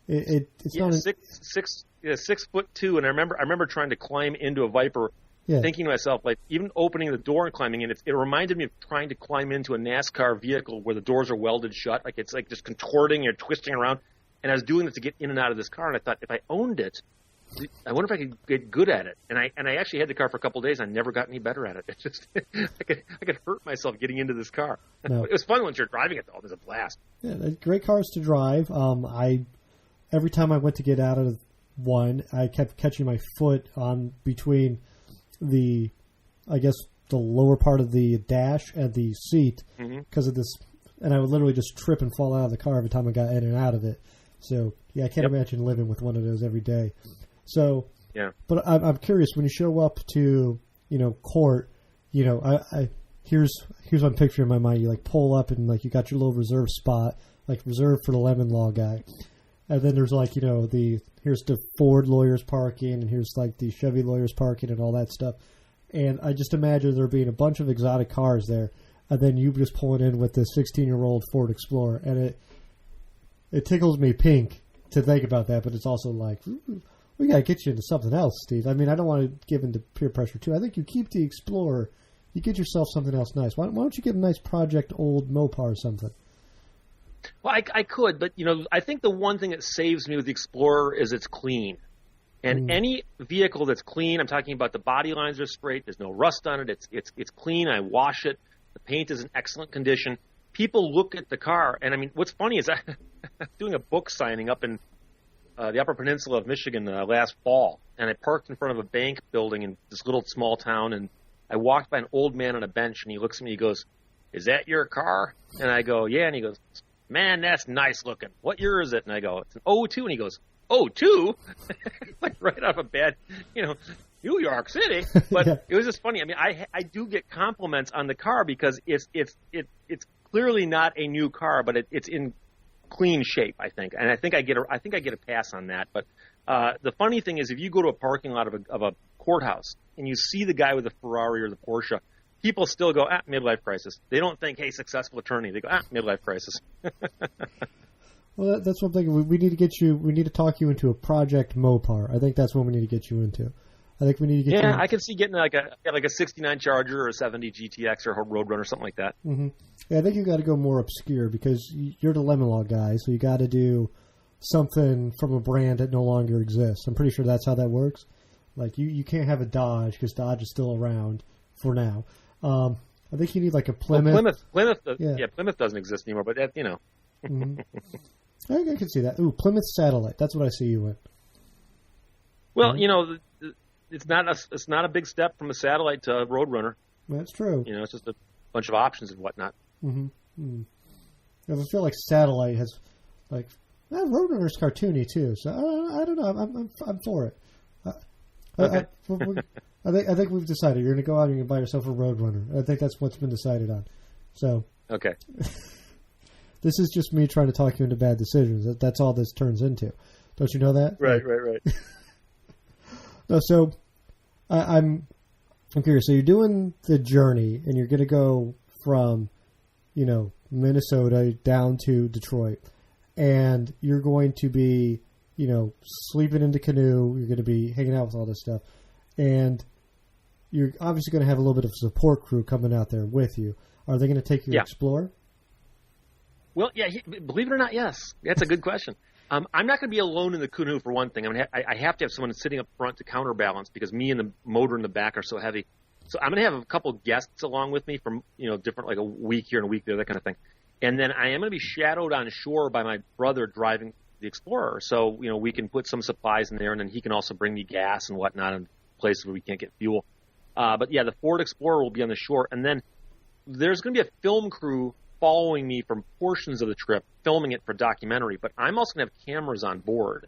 it's not 6'2", and I remember trying to climb into a Viper. Yeah. Thinking to myself, like, even opening the door and climbing in, it reminded me of trying to climb into a NASCAR vehicle where the doors are welded shut. Like, it's like just contorting and twisting around. And I was doing this to get in and out of this car, and I thought, if I owned it, I wonder if I could get good at it. And I actually had the car for a couple of days, and I never got any better at it. It's just I could hurt myself getting into this car. No. It was fun once you're driving it, though. It was a blast. Yeah, great cars to drive. Every time I went to get out of one, I kept catching my foot on between the lower part of the dash and the seat because of this, and I would literally just trip and fall out of the car every time I got in and out of it. So yeah, I can't imagine living with one of those every day. So yeah, but I'm curious, when you show up to court, I here's what I'm picturing in my mind. You like pull up and like you got your little reserve spot, like reserved for the lemon law guy. And then there's like, here's the Ford lawyers parking, and here's like the Chevy lawyers parking and all that stuff. And I just imagine there being a bunch of exotic cars there, and then you just pulling in with this 16-year-old Ford Explorer. And it tickles me pink to think about that, but it's also like, we got to get you into something else, Steve. I mean, I don't want to give into peer pressure, too. I think you keep the Explorer, you get yourself something else nice. Why don't you get a nice Project Old Mopar or something? Well, I could, but, I think the one thing that saves me with the Explorer is it's clean. And any vehicle that's clean, I'm talking about the body lines are straight, there's no rust on it, it's clean, I wash it, the paint is in excellent condition. People look at the car, and I mean, what's funny is I'm doing a book signing up in the Upper Peninsula of Michigan last fall, and I parked in front of a bank building in this little small town, and I walked by an old man on a bench, and he looks at me, he goes, "Is that your car?" And I go, "Yeah," and he goes, "Man, that's nice looking. What year is it?" And I go, "It's an '02." And he goes, "'02?" Like right off a bed, New York City. But yeah. It was just funny. I mean, I do get compliments on the car because it's clearly not a new car, but it's in clean shape, I think. And I think I get a pass on that. But the funny thing is, if you go to a parking lot of a courthouse and you see the guy with the Ferrari or the Porsche, people still go, midlife crisis. They don't think, hey, successful attorney. They go, midlife crisis. Well, that's what I'm thinking. We need to talk you into a Project Mopar. I think that's what we need to get you into. I think we need to get you. I can see getting like a 69 Charger or a 70 GTX or a Roadrunner or something like that. Mm-hmm. Yeah, I think you got to go more obscure because you're the lemon law guy, so you got to do something from a brand that no longer exists. I'm pretty sure that's how that works. Like you can't have a Dodge because Dodge is still around for now. I think you need like a Plymouth. Well, Plymouth doesn't exist anymore, but that, Mm-hmm. I can see that. Ooh, Plymouth Satellite. That's what I see you in. Well, it's not a big step from a Satellite to a Roadrunner. That's true. It's just a bunch of options and whatnot. Mm-hmm. Mm-hmm. I feel like Satellite has Roadrunner's cartoony too. So I don't know. I'm for it. Okay. I think we've decided you're going to go out and you're going to buy yourself a Roadrunner. I think that's what's been decided on. So okay. This is just me trying to talk you into bad decisions. That's all this turns into. Don't you know that? Right. No, so I'm curious. So you're doing the journey, and you're going to go from, Minnesota down to Detroit, and you're going to be, sleeping in the canoe. You're going to be hanging out with all this stuff, and you're obviously going to have a little bit of a support crew coming out there with you. Are they going to take you to explore? Well, yeah, believe it or not, yes. That's a good question. I'm not going to be alone in the canoe for one thing. I have to have someone sitting up front to counterbalance because me and the motor in the back are so heavy. So I'm going to have a couple guests along with me from, different, like a week here and a week there, that kind of thing. And then I am going to be shadowed on shore by my brother driving the Explorer. So, we can put some supplies in there, and then he can also bring me gas and whatnot in places where we can't get fuel. But yeah, the Ford Explorer will be on the shore. And then there's going to be a film crew following me from portions of the trip, filming it for documentary, but I'm also going to have cameras on board.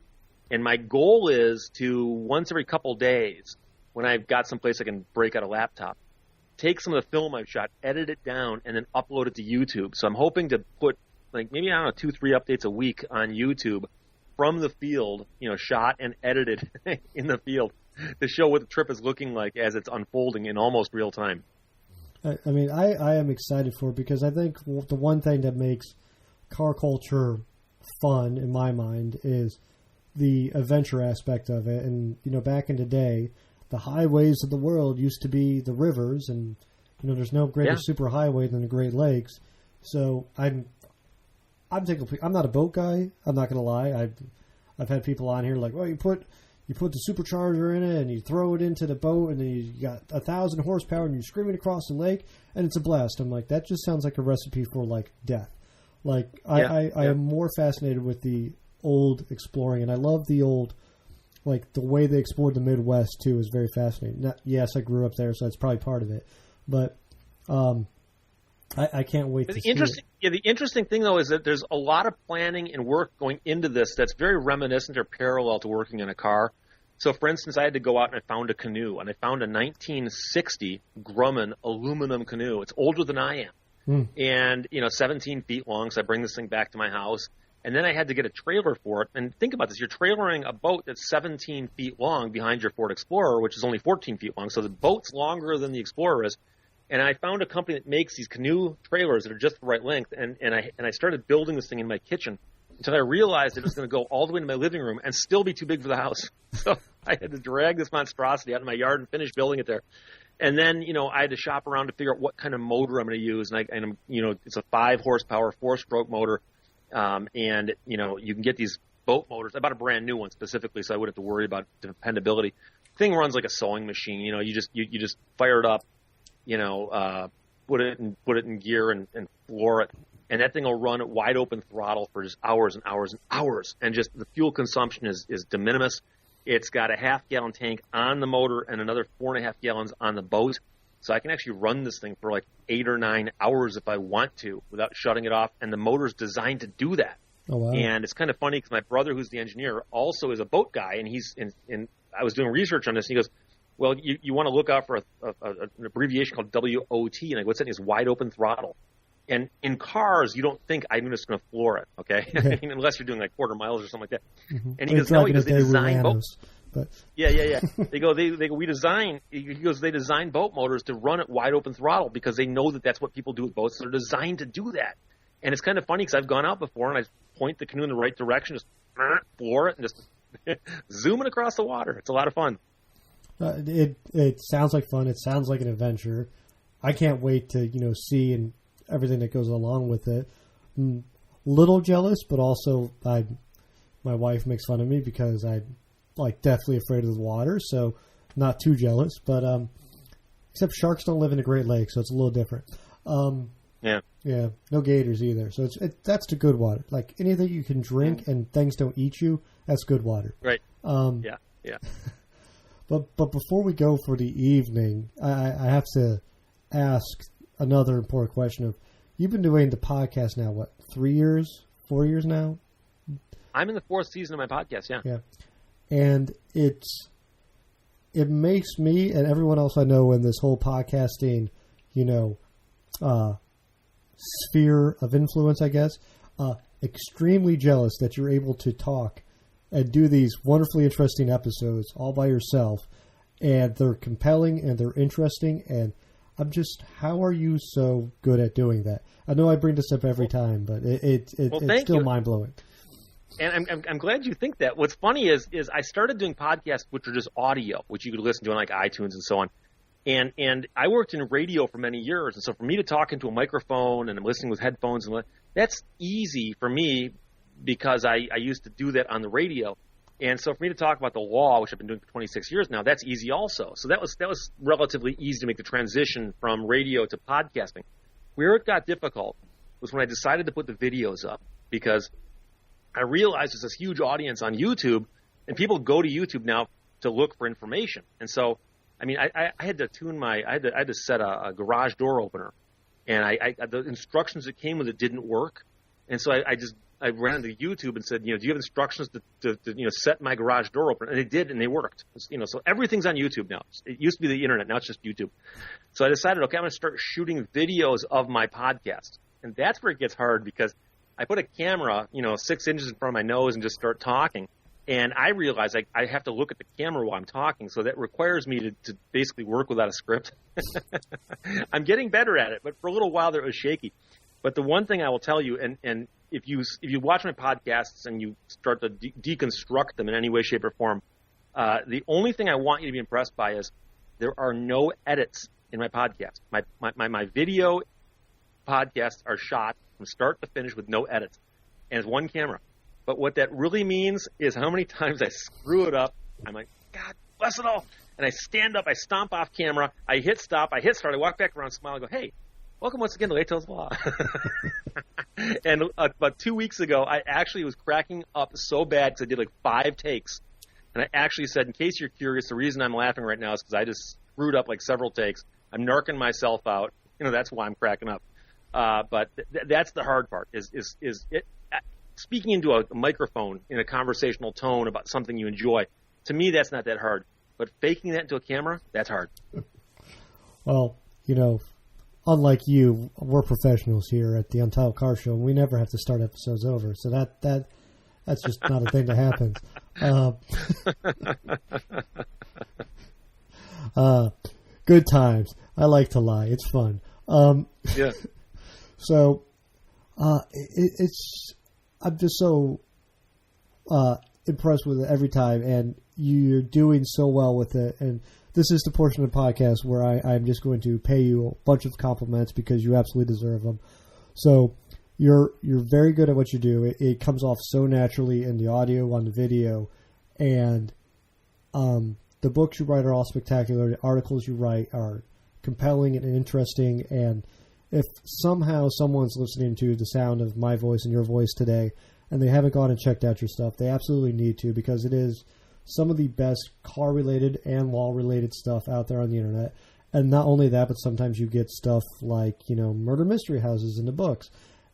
And my goal is to, once every couple days, when I've got someplace I can break out a laptop, take some of the film I've shot, edit it down, and then upload it to YouTube. So I'm hoping to put, like, maybe, I don't know, 2-3 updates a week on YouTube from the field, shot and edited in the field to show what the trip is looking like as it's unfolding in almost real time. I mean, I am excited for it because I think the one thing that makes car culture fun, in my mind, is the adventure aspect of it. And, back in the day, the highways of the world used to be the rivers, and, there's no greater superhighway than the Great Lakes. So I'm not a boat guy. I'm not going to lie. I've had people on here like, well, you put the supercharger in it and you throw it into the boat and then you got 1,000 horsepower and you're screaming across the lake and it's a blast. I'm like, that just sounds like a recipe for like death. Like I am more fascinated with the old exploring, and I love the old, like the way they explored the Midwest too is very fascinating. Yes, I grew up there, so that's probably part of it, but I can't wait to see it. The interesting thing, though, is that there's a lot of planning and work going into this that's very reminiscent or parallel to working in a car. So, for instance, I had to go out and I found a canoe, and I found a 1960 Grumman aluminum canoe. It's older than I am, and 17 feet long. So I bring this thing back to my house, and then I had to get a trailer for it. And think about this: you're trailering a boat that's 17 feet long behind your Ford Explorer, which is only 14 feet long. So the boat's longer than the Explorer is. And I found a company that makes these canoe trailers that are just the right length, and I started building this thing in my kitchen until I realized it was going to go all the way to my living room and still be too big for the house. So I had to drag this monstrosity out in my yard and finish building it there. And then, I had to shop around to figure out what kind of motor I'm going to use. And it's a 5-horsepower, 4-stroke motor. And you can get these boat motors. I bought a brand new one specifically so I wouldn't have to worry about dependability. Thing runs like a sewing machine. You just fire it up. Put it in gear and floor it, and that thing will run at wide open throttle for just hours and hours and hours. And just the fuel consumption is de minimis. It's got a half-gallon tank on the motor and another 4.5 gallons on the boat. So I can actually run this thing for like 8 or 9 hours if I want to without shutting it off. And the motor's designed to do that. Oh, wow. And it's kind of funny because my brother, who's the engineer, also is a boat guy, and he's in. I was doing research on this, and he goes, well, you want to look out for an abbreviation called WOT, and I go, what's that? It's wide open throttle. And in cars, you don't think I'm just going to floor it, okay? Yeah. Unless you're doing like quarter miles or something like that. Mm-hmm. And he goes, no, they design boats. But yeah. They design boat motors to run at wide open throttle because they know that that's what people do with boats. They're designed to do that. And it's kind of funny because I've gone out before and I point the canoe in the right direction, just floor it, and just zooming across the water. It's a lot of fun. It sounds like fun. It sounds like an adventure. I can't wait to see and everything that goes along with it. Little jealous, but also my wife makes fun of me because I'm like deathly afraid of the water, so not too jealous. But except sharks don't live in the Great Lakes, so it's a little different. Yeah, no gators either. So that's the good water. Like anything you can drink and things don't eat you, that's good water. Right. Yeah. But before we go for the evening, I have to ask another important question. Of you've been doing the podcast now, what, 3 years, 4 years now? I'm in the 4th season of my podcast, yeah. Yeah. And it makes me and everyone else I know in this whole podcasting, sphere of influence, I guess, extremely jealous that you're able to talk and do these wonderfully interesting episodes all by yourself, and they're compelling and they're interesting, and I'm just, how are you so good at doing that? I know I bring this up every time, but it's still mind-blowing. And I'm glad you think that. What's funny is I started doing podcasts which are just audio, which you could listen to on like iTunes and so on. And I worked in radio for many years, and so for me to talk into a microphone and I'm listening with headphones, and that's easy for me because I used to do that on the radio. And so for me to talk about the law, which I've been doing for 26 years now, that's easy also. So that was relatively easy to make the transition from radio to podcasting. Where it got difficult was when I decided to put the videos up, because I realized there's this huge audience on YouTube, and people go to YouTube now to look for information. And so, I mean, I had to tune I had to set a garage door opener and the instructions that came with it didn't work, and so I ran to YouTube and said, do you have instructions to set my garage door open? And they did, and they worked. So everything's on YouTube now. It used to be the internet, now it's just YouTube. So I decided, okay, I'm going to start shooting videos of my podcast, and that's where it gets hard because I put a camera, 6 inches in front of my nose and just start talking. And I realize I have to look at the camera while I'm talking, so that requires me to basically work without a script. I'm getting better at it, but for a little while there it was shaky. But the one thing I will tell you, and if you watch my podcasts and you start to deconstruct them in any way, shape, or form, the only thing I want you to be impressed by is there are no edits in my podcast. My video podcasts are shot from start to finish with no edits, and it's one camera. But what that really means is how many times I screw it up. I'm like, God bless it all. And I stand up, I stomp off camera, I hit stop, I hit start, I walk back around, smile, and go, hey, welcome once again to Lehto's Law. And about 2 weeks ago, I actually was cracking up so bad because I did like 5 takes. And I actually said, in case you're curious, the reason I'm laughing right now is because I just screwed up like several takes. I'm narking myself out. That's why I'm cracking up. But that's the hard part is it. Speaking into a microphone in a conversational tone about something you enjoy, to me, that's not that hard. But faking that into a camera, that's hard. Well, unlike you, we're professionals here at the Untitled Car Show, and we never have to start episodes over. So that's just not a thing that happens. Good times. I like to lie. It's fun. Yeah. So it's. I'm just so impressed with it every time, and you're doing so well with it. And this is the portion of the podcast where I'm just going to pay you a bunch of compliments because you absolutely deserve them. So you're very good at what you do. It comes off so naturally in the audio, on the video, and the books you write are all spectacular. The articles you write are compelling and interesting, and if somehow someone's listening to the sound of my voice and your voice today and they haven't gone and checked out your stuff, they absolutely need to, because it is some of the best car-related and law-related stuff out there on the internet. And not only that, but sometimes you get stuff like, murder mystery houses in the books.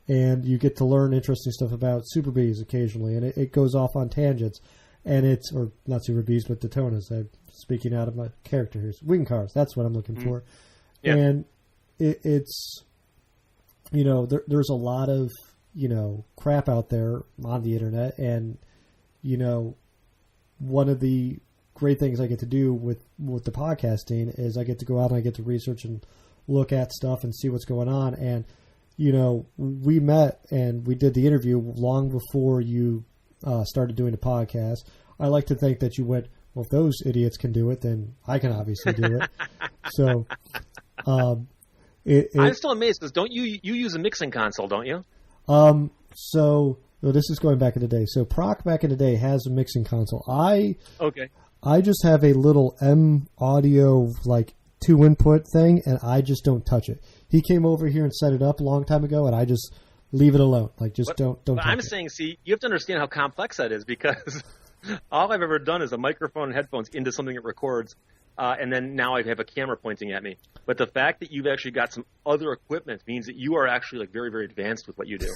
And you get to learn interesting stuff about super bees occasionally. And it goes off on tangents. And or not super bees, but Daytonas. I'm speaking out of my character here. Wing cars, that's what I'm looking for. Yeah. And it's... there's a lot of, crap out there on the internet. And, one of the great things I get to do with the podcasting is I get to go out and I get to research and look at stuff and see what's going on. And, we met and we did the interview long before you started doing the podcast. I like to think that you went, well, if those idiots can do it, then I can obviously do it. So, I'm still amazed because don't you use a mixing console, don't you? So this is going back in the day. So Proc back in the day has a mixing console. I just have a little M audio 2 input thing, and I just don't touch it. He came over here and set it up a long time ago, and I just leave it alone. Don't. But I'm saying, see, you have to understand how complex that is because all I've ever done is a microphone and headphones into something that records. And then now I have a camera pointing at me. But the fact that you've actually got some other equipment means that you are actually very, very advanced with what you do.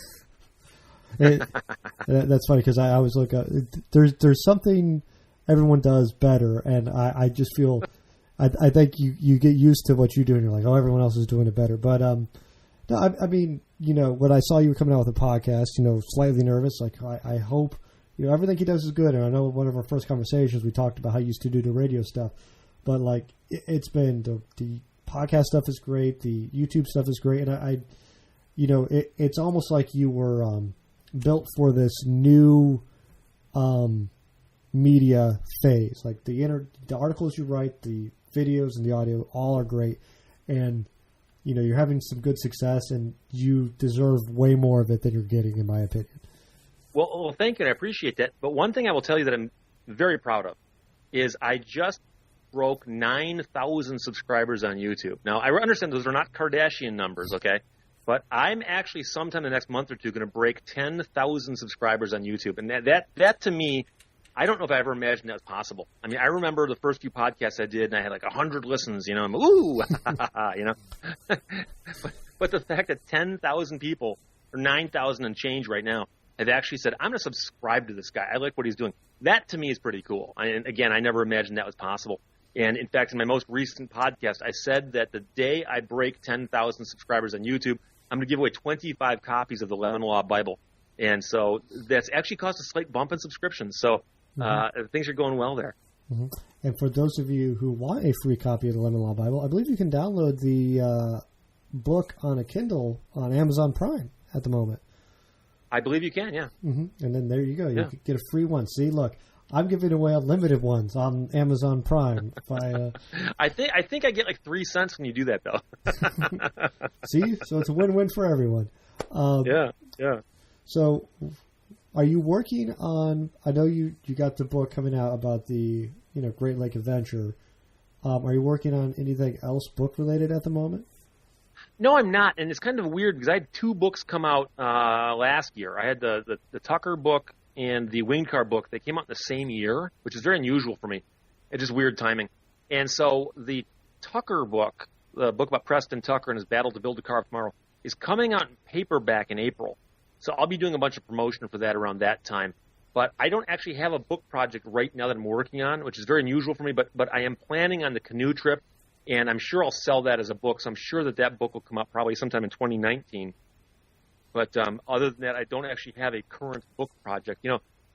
That's funny because I always look at there's something everyone does better, and I just feel I think you get used to what you do and you're like, oh, everyone else is doing it better. But no, I mean, when I saw you coming out with a podcast, slightly nervous, I hope everything he does is good. And I know one of our first conversations we talked about how you used to do the radio stuff. But it's been the podcast stuff is great, the YouTube stuff is great, and it's almost like you were built for this new media phase. Like the articles you write, the videos, and the audio all are great, and you're having some good success, and you deserve way more of it than you're getting, in my opinion. Well, thank you, and I appreciate that. But one thing I will tell you that I'm very proud of is I just broke 9,000 subscribers on YouTube. Now, I understand those are not Kardashian numbers, okay? But I'm actually sometime the next month or two going to break 10,000 subscribers on YouTube. And that to me, I don't know if I ever imagined that was possible. I mean, I remember the first few podcasts I did, and I had 100 listens, I'm ooh, but But the fact that 10,000 people, or 9,000 and change right now, have actually said, I'm going to subscribe to this guy. I like what he's doing. That, to me, is pretty cool. And again, I never imagined that was possible. And, in fact, in my most recent podcast, I said that the day I break 10,000 subscribers on YouTube, I'm going to give away 25 copies of the Lemon Law Bible. And so that's actually caused a slight bump in subscriptions. So things are going well there. Mm-hmm. And for those of you who want a free copy of the Lemon Law Bible, I believe you can download the book on a Kindle on Amazon Prime at the moment. I believe you can, yeah. Mm-hmm. And then there you go. You get a free one. See, look, I'm giving away unlimited ones on Amazon Prime. If I think I get like 3 cents when you do that, though. See? So it's a win-win for everyone. Yeah. So are you working on, I know you got the book coming out about the Great Lake Adventure. Are you working on anything else book-related at the moment? No, I'm not, and it's kind of weird because I had 2 books come out last year. I had the Tucker book and the Winged Car book. They came out in the same year, which is very unusual for me. It's just weird timing. And so the Tucker book, the book about Preston Tucker and his battle to build a car of tomorrow, is coming out in paperback in April. So I'll be doing a bunch of promotion for that around that time. But I don't actually have a book project right now that I'm working on, which is very unusual for me. But I am planning on the canoe trip. And I'm sure I'll sell that as a book, so I'm sure that book will come out probably sometime in 2019. But other than that, I don't actually have a current book project.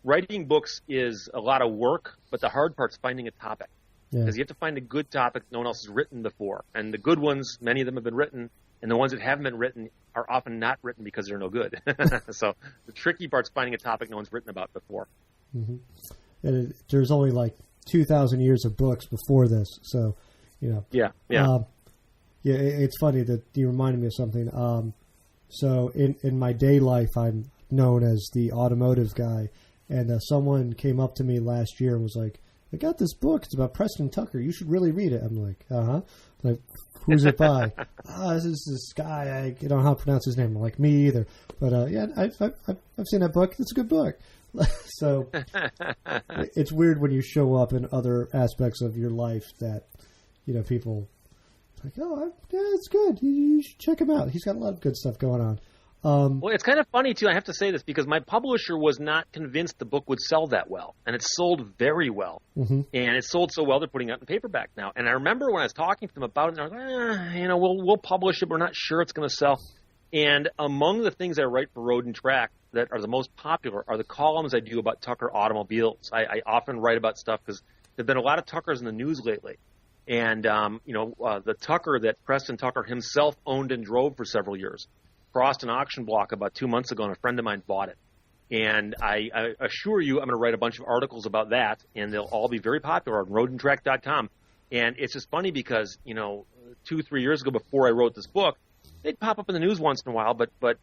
Writing books is a lot of work, but the hard part's finding a topic. Because you have to find a good topic no one else has written before. And the good ones, many of them have been written, and the ones that haven't been written are often not written because they're no good. So the tricky part's finding a topic no one's written about before. Mm-hmm. And there's only like 2,000 years of books before this, so... Yeah. It's funny that you reminded me of something. So in my day life, I'm known as the automotive guy, and someone came up to me last year and was like, "I got this book. It's about Preston Tucker. You should really read it." I'm like, Like, who's it by? This is this guy. I don't know how to pronounce his name. I'm like, me either. But I've seen that book. It's a good book. So it's weird when you show up in other aspects of your life that. People like, it's good. You should check him out. He's got a lot of good stuff going on. Well, it's kind of funny, too. I have to say this because my publisher was not convinced the book would sell that well. And it sold very well. Mm-hmm. And it sold so well they're putting it out in paperback now. And I remember when I was talking to them about it, and I was like, we'll publish it. We're not sure it's going to sell. And among the things I write for Road and Track that are the most popular are the columns I do about Tucker automobiles. I often write about stuff because there have been a lot of Tuckers in the news lately. And, the Tucker that Preston Tucker himself owned and drove for several years crossed an auction block about 2 months ago, and a friend of mine bought it. And I assure you I'm going to write a bunch of articles about that, and they'll all be very popular on roadandtrack.com. And it's just funny because, 2-3 years ago before I wrote this book, they'd pop up in the news once in a while, but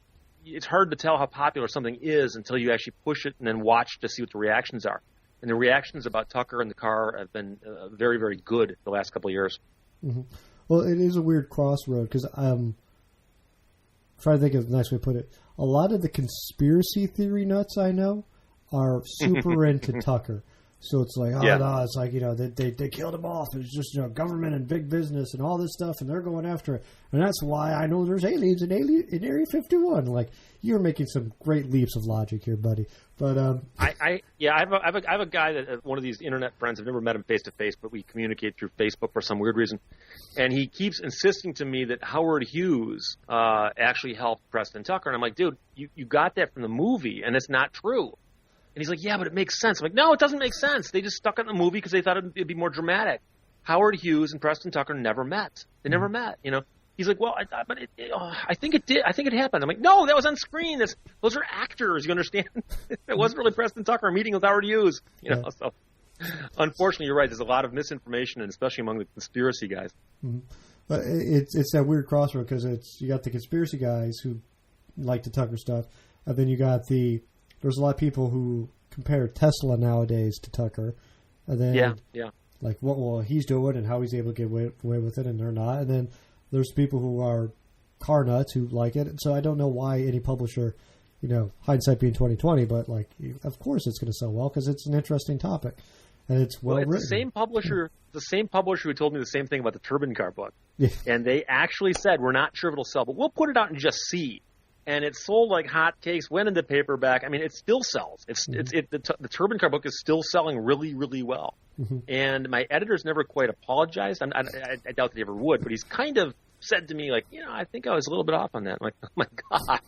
it's hard to tell how popular something is until you actually push it and then watch to see what the reactions are. And the reactions about Tucker and the car have been very, very good the last couple of years. Mm-hmm. Well, it is a weird crossroad because I'm trying to think of a nice way to put it. A lot of the conspiracy theory nuts I know are super into Tucker. So it's like, it's like, they killed him off. It's just, government and big business and all this stuff, and they're going after it. And that's why I know there's aliens in Area 51. Like, you're making some great leaps of logic here, buddy. But I have a guy that one of these internet friends. I've never met him face to face, but we communicate through Facebook for some weird reason. And he keeps insisting to me that Howard Hughes actually helped Preston Tucker. And I'm like, dude, you got that from the movie, and it's not true. And he's like, yeah, but it makes sense. I'm like, no, it doesn't make sense. They just stuck it in the movie because they thought it'd be more dramatic. Howard Hughes and Preston Tucker never met. They never met, He's like, well, I think it did. I think it happened. I'm like, no, that was on screen. Those are actors, you understand? It wasn't really Preston Tucker meeting with Howard Hughes, So, unfortunately, you're right. There's a lot of misinformation, and especially among the conspiracy guys. Mm-hmm. But it's that weird crossroad because you got the conspiracy guys who like the Tucker stuff, and then you got there's a lot of people who compare Tesla nowadays to Tucker. And then, like, what he's doing and how he's able to get away with it, and they're not. And then there's people who are car nuts who like it. And so I don't know why any publisher, hindsight being 20/20, but, like, of course it's going to sell well because it's an interesting topic. and it's well written. The same publisher who told me the same thing about the Turbine Car book. Yeah. And they actually said, we're not sure if it'll sell, but we'll put it out and just see. And it sold like hotcakes, went into paperback. I mean, it still sells. The Turbine Car book is still selling really, really well. Mm-hmm. And my editor's never quite apologized. I doubt that he ever would, but he's kind of said to me, like, I think I was a little bit off on that. I'm like, oh my God,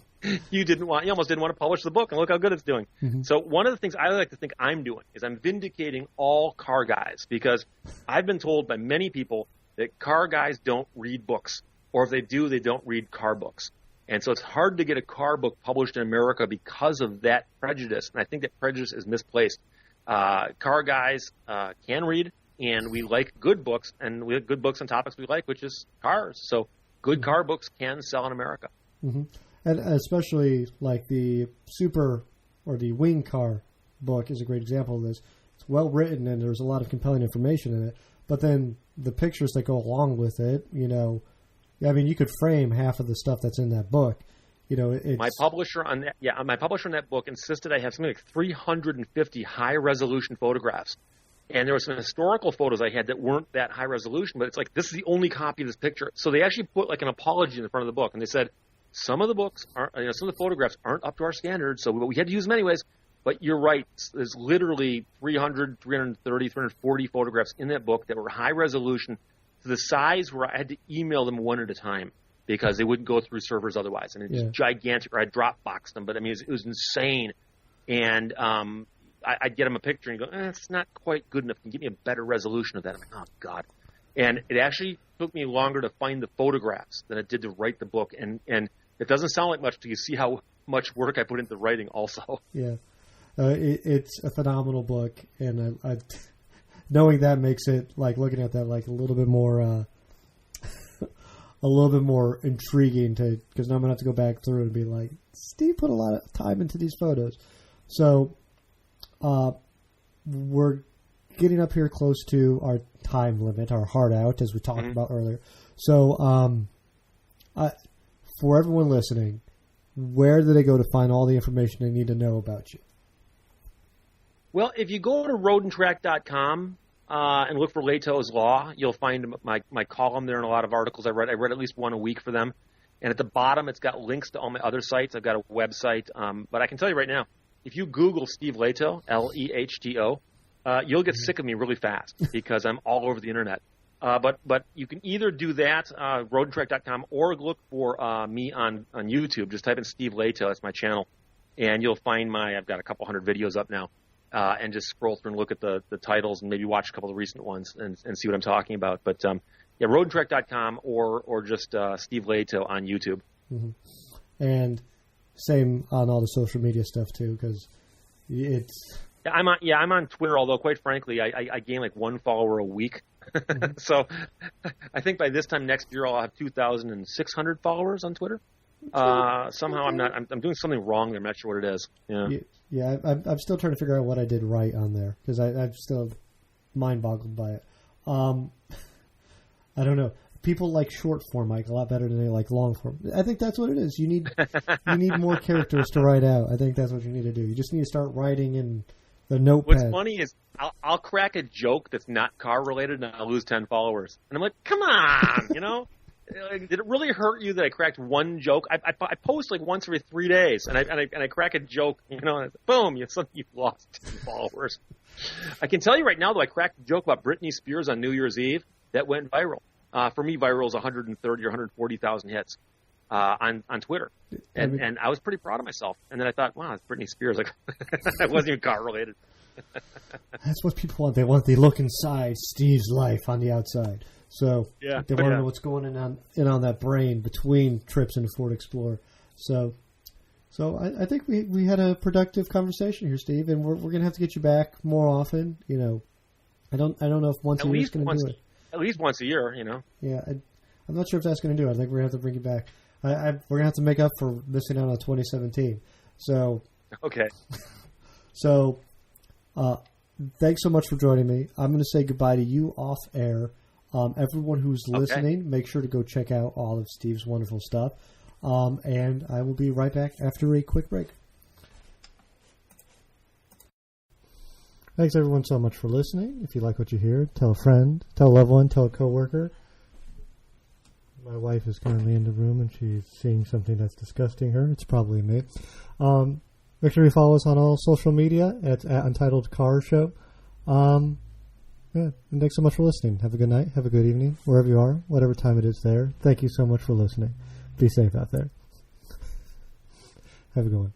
you almost didn't want to publish the book, and look how good it's doing. Mm-hmm. So one of the things I like to think I'm doing is I'm vindicating all car guys, because I've been told by many people that car guys don't read books, or if they do, they don't read car books. And so it's hard to get a car book published in America because of that prejudice. And I think that prejudice is misplaced. Car guys can read, and we like good books, and we have good books on topics we like, which is cars. So good car books can sell in America. Mm-hmm. And especially like the Super or the Wing Car book is a great example of this. It's well written, and there's a lot of compelling information in it. But then the pictures that go along with it, I mean, you could frame half of the stuff that's in that book. It's... My publisher on that book insisted I have something like 350 high-resolution photographs. And there were some historical photos I had that weren't that high resolution, but it's like, this is the only copy of this picture. So they actually put like an apology in the front of the book, and they said, some of the books aren't, some of the photographs aren't up to our standards, so we had to use them anyways. But you're right. There's literally 300, 330, 340 photographs in that book that were high resolution to the size where I had to email them one at a time because they wouldn't go through servers otherwise. I mean, it was gigantic, or I Dropboxed them, but I mean, it was insane. And I'd get them a picture and go, it's not quite good enough. Can you give me a better resolution of that? I'm like, oh, God. And it actually took me longer to find the photographs than it did to write the book. And it doesn't sound like much till you see how much work I put into writing also. Yeah. It's a phenomenal book, and I knowing that makes it, like, looking at that, like, a little bit more intriguing because now I'm gonna have to go back through and be like, Steve put a lot of time into these photos. So we're getting up here close to our time limit, our hard out, as we talked about earlier. So for everyone listening, where do they go to find all the information they need to know about you? Well, if you go to roadandtrack.com and look for Lehto's Law, you'll find my column there and a lot of articles I read. I read at least one a week for them. And at the bottom, it's got links to all my other sites. I've got a website. But I can tell you right now, if you Google Steve Lehto, Lehto, you'll get sick of me really fast because I'm all over the internet. But you can either do that, roadandtrack.com, or look for me on YouTube. Just type in Steve Lehto. That's my channel. And you'll find I've got a couple hundred videos up now. And just scroll through and look at the titles and maybe watch a couple of recent ones and see what I'm talking about. But, roadandtrack.com or just Steve Lehto on YouTube. Mm-hmm. And same on all the social media stuff, too, because it's... I'm on Twitter, although, quite frankly, I gain like one follower a week. Mm-hmm. So I think by this time next year I'll have 2,600 followers on Twitter. Somehow I'm doing something wrong there. I'm not sure what it is. Yeah, I'm still trying to figure out what I did right on there because I'm still mind-boggled by it. I don't know. People like short form, Mike, a lot better than they like long form. I think that's what it is. You need more characters to write out. I think that's what you need to do. You just need to start writing in the notepad. What's funny is I'll crack a joke that's not car related and I'll lose 10 followers. And I'm like, come on, Did it really hurt you that I cracked one joke? I post like once every 3 days, and I crack a joke, and boom, you've lost 10 followers. I can tell you right now, though, I cracked a joke about Britney Spears on New Year's Eve that went viral. For me, viral is 130 or 140,000 hits on Twitter, and I was pretty proud of myself. And then I thought, wow, it's Britney Spears. Like, it wasn't even car related. That's what people want. They want the look inside Steve's life on the outside. So they want to know what's going on that brain between trips in a Ford Explorer. So I think we had a productive conversation here, Steve, and we're going to have to get you back more often. I don't know if once a year is going to do it. At least once a year, Yeah, I'm not sure if that's going to do it. I think we're going to have to bring you back. We're going to have to make up for missing out on 2017. So okay. So thanks so much for joining me. I'm going to say goodbye to you off air. Everyone who's listening, make sure to go check out all of Steve's wonderful stuff. And I will be right back after a quick break. Thanks everyone so much for listening. If you like what you hear, tell a friend, tell a loved one, tell a coworker. My wife is currently in the room and she's seeing something that's disgusting her. It's probably me. Make sure you follow us on all social media. It's at Untitled Car Show. And thanks so much for listening. Have a good night. Have a good evening, wherever you are, whatever time it is there. Thank you so much for listening. Be safe out there. Have a good one.